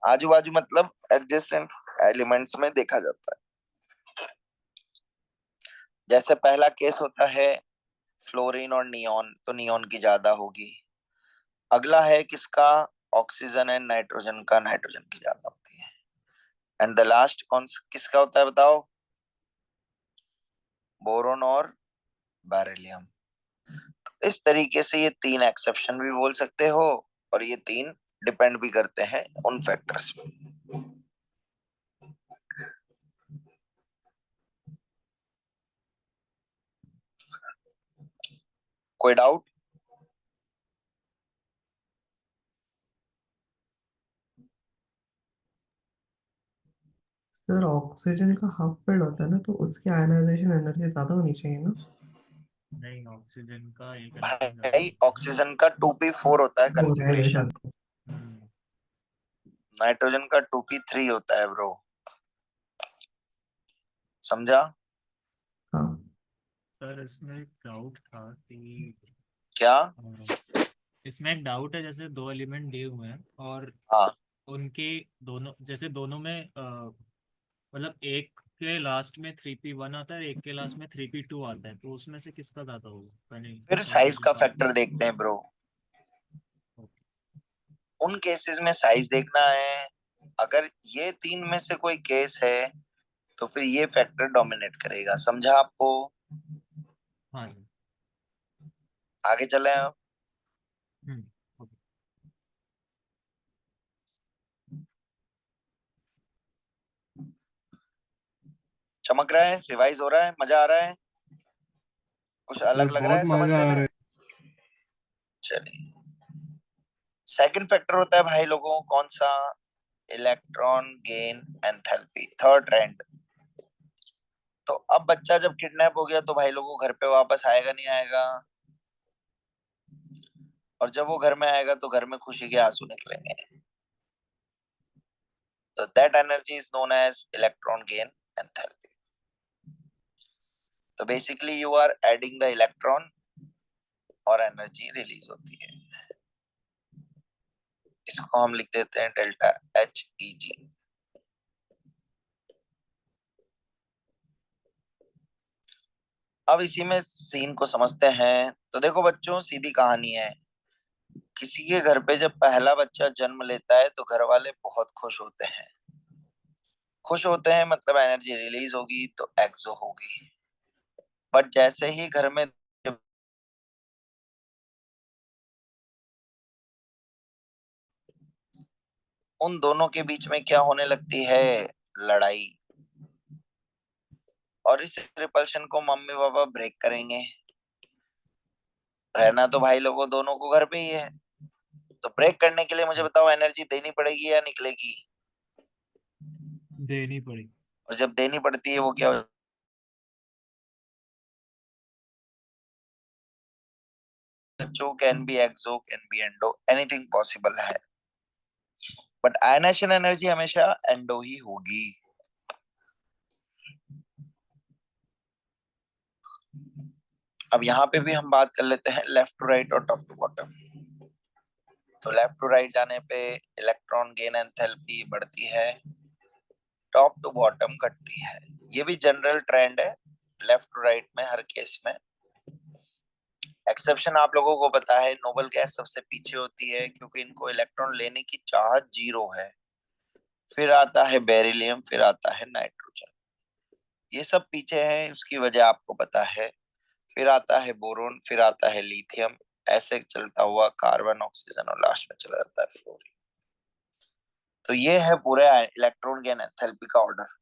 आजू बाजू मतलब एडजेसेंट एलिमेंट्स में देखा जाता है। जैसे पहला केस होता है फ्लोरीन और नियॉन, तो नियॉन की ज्यादा होगी। अगला है किसका? ऑक्सीजन एंड नाइट्रोजन का, नाइट्रोजन की ज्यादा होती है। एंड द लास्ट कौन किसका होता है बताओ? बोरोन और बेरिलियम। तो इस तरीके से ये तीन एक्सेप्शन भी बोल सकते हो, और ये तीन डिपेंड भी करते हैं उन फैक्टर्स पे। कोई डाउट? सर ऑक्सीजन का हाफ फील्ड होता है ना, तो उसकी आयनाइजेशन एनर्जी ज्यादा होनी चाहिए ना? नहीं, ऑक्सीजन का एक इलेक्ट्रॉन ज्यादा भाई होता है। ऑक्सीजन का 2p4 होता है वो है मेरे कॉन्फ़िगरेशन, साथ। हम्म, नाइट्रोजन का 2p3 होता है ब्रो। समझा? हाँ। सर इसमें एक डाउट था कि क्या? इसमें एक डाउट है, जैसे दो एलिमेंट दिए हुए हैं और हाँ, उनके दोनों, जैसे दोनों में मतलब एक के लास्ट में 3p1 आता है, एक के लास्ट में 3p2 आता है, तो उसमें से किसका ज्यादा होगा? फिर साइज का फैक्टर देखते हैं ब्रो। उन केसेस में साइज देखना है। अगर ये तीन में से कोई केस है तो फिर ये फैक्टर डोमिनेट करेगा। समझा आपको? हाँ सर। आगे चले अब। हम्म, ओके। चमक रहा है, रिवाइज हो रहा है, मजा आ रहा है, कुछ सर अलग लग रहा बहुत है मजा समझने आ में? रहा है। चलिए, सेकंड फैक्टर होता है भाई लोगों कौन सा? Electron gain enthalpy, third trend. तो अब बच्चा जब किडनैप हो गया तो भाई लोगों घर पे वापस आएगा नहीं आएगा? और जब वो घर में आएगा तो घर में खुशी के आंसू निकलेंगे। तो that energy is known as electron gain enthalpy. तो basically you are adding the electron और एनर्जी रिलीज होती है। इसको हम लिख देते हैं डेल्टा एच ई जी। अब इसी में सीन को समझते हैं। तो देखो बच्चों, सीधी कहानी है। किसी के घर पे जब पहला बच्चा जन्म लेता है तो घर वाले बहुत खुश होते हैं। खुश होते हैं मतलब एनर्जी रिलीज होगी तो एक्सो होगी। बट जैसे ही घर में उन दोनों के बीच में क्या होने लगती है, लड़ाई। और इस रिपल्शन को मम्मी पापा ब्रेक करेंगे। रहना तो भाई लोगों दोनों को घर पे ही है, तो ब्रेक करने के लिए मुझे बताओ एनर्जी देनी पड़ेगी या निकलेगी? देनी पड़ी। और जब देनी पड़ती है वो क्या बच्चों, can be exo, can be endo, anything possible है। बट आयनेशन एनर्जी हमेशा एंडो ही होगी। अब यहाँ पे भी हम बात कर लेते हैं लेफ्ट टू राइट और टॉप टू बॉटम। तो लेफ्ट टू राइट जाने पे इलेक्ट्रॉन गेन एंथैल्पी बढ़ती है, टॉप टू बॉटम घटती है। ये भी जनरल ट्रेंड है लेफ्ट टू राइट में हर केस में। एक्सेप्शन आप लोगों को पता है, नोबल गैस सबसे पीछे होती है क्योंकि इनको इलेक्ट्रॉन लेने की चाहत 0 है। फिर आता है बेरिलियम, फिर आता है नाइट्रोजन, ये सब पीछे हैं, उसकी वजह आपको पता है। फिर आता है बोरोन, फिर आता है लिथियम, ऐसे चलता हुआ कार्बन, ऑक्सीजन और लास्ट में चला जाता है फ्लोरीन। तो ये है पूरे इलेक्ट्रॉन गेन एंथैल्पी का ऑर्डर।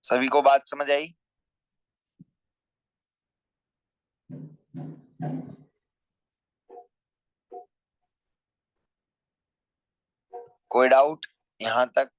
सभी को बात समझ आई? कोई डाउट यहां तक?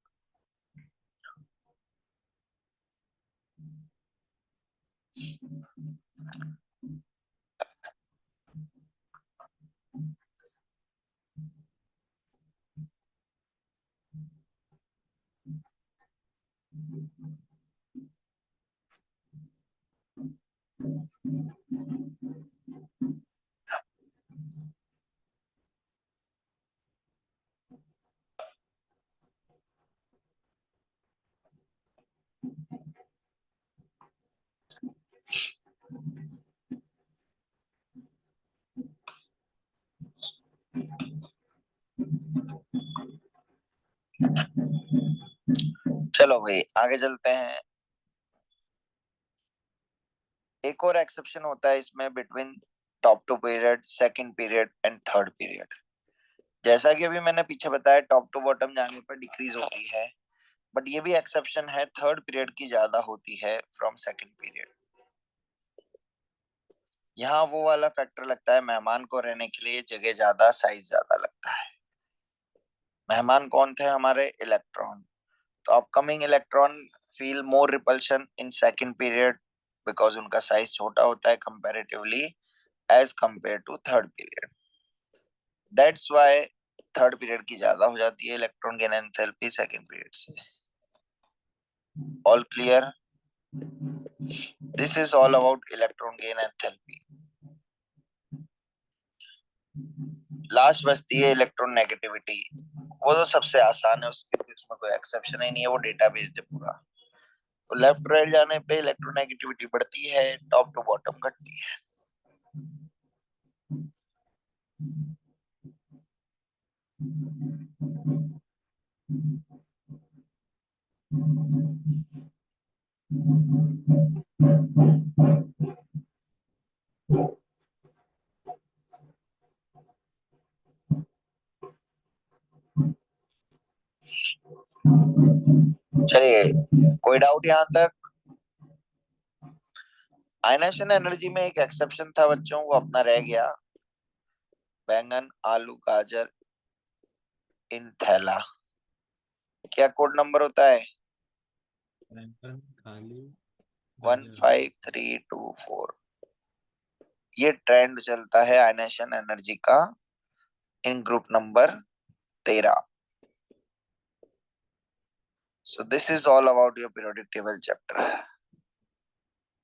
चलो भाई आगे चलते हैं। एक और एक्सेप्शन होता है इसमें between top two period, second period and third period. जैसा कि अभी मैंने पीछे बताया टॉप टू बॉटम जाने पर डिक्रीज होती है, बट ये भी एक्सेप्शन है, थर्ड पीरियड की ज्यादा होती है फ्रॉम सेकंड पीरियड। यहाँ वो वाला फैक्टर लगता है, मेहमान को रहने के लिए जगह ज्यादा, साइज ज्यादा लगता है। मेहमान कौन थे हमारे? इलेक्ट्रॉन। तो upcoming electron feel more repulsion in second period because उनका साइज छोटा होता है comparatively as compare to third period. That's why third period की ज्यादा हो जाती है electron gain enthalpy second period से। All clear? This is all about electron gain enthalpy. Last बचती है इलेक्ट्रॉन नेगेटिविटी। वो तो सबसे आसान है, उसमें कोई एक्सेप्शन ही नहीं है, वो डेटाबेस है पूरा। तो लेफ्ट राइट जाने पे इलेक्ट्रोनेगेटिविटी बढ़ती है, टॉप टू बॉटम घटती है। चलिए कोई डाउट यहां तक? आयनेशन एनर्जी में एक एक्सेप्शन था बच्चों, वो अपना रह गया, बैंगन, आलू, गाजर इन थैला। क्या कोड नंबर होता है? बैंगन, आलू, गाजर। 15324। ये ट्रेंड चलता है आयनेशन एनर्जी का इन group number 13। So this is all about your periodic table chapter.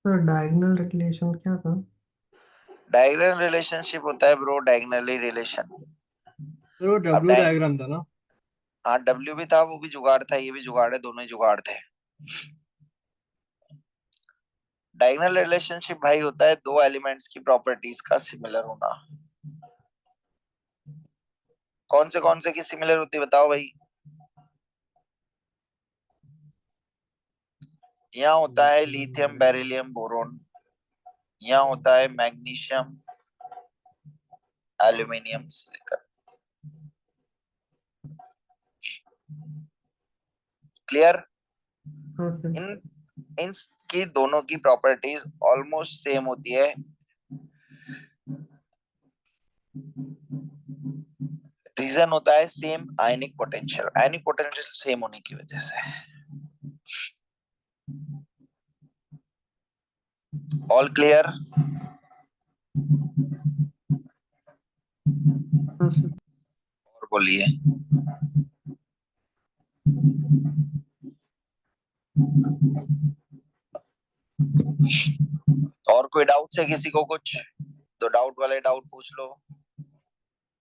तो डायगोनल रिलेशन क्या था? डायगोनल रिलेशनशिप होता है ब्रो, डायगोनली रिलेशन। तो वो अब डब्ल्यू डायग्राम था ना? हाँ डब्ल्यू भी था, वो भी जुगाड़ था, ये भी जुगाड़ है, दोनों ही जुगाड़ थे। डायगोनल रिलेशनशिप भाई होता है दो एलिमेंट्स की प्रॉपर्टीज का सिमिलर होना। कौन से की सिमिलर होती है बताओ भाई। यहाँ होता है लिथियम बेरिलियम बोरोन, यहाँ होता है मैग्नीशियम एल्यूमिनियम सिलिकॉन। क्लियर? हाँ सर। इन की दोनों की प्रॉपर्टीज ऑलमोस्ट सेम होती है। रीजन होता है सेम आयनिक पोटेंशियल सेम होने की वजह से। All clear? हाँ सर। और बोलिए। और कोई डाउट है किसी को? कुछ तो डाउट वाले डाउट पूछ लो।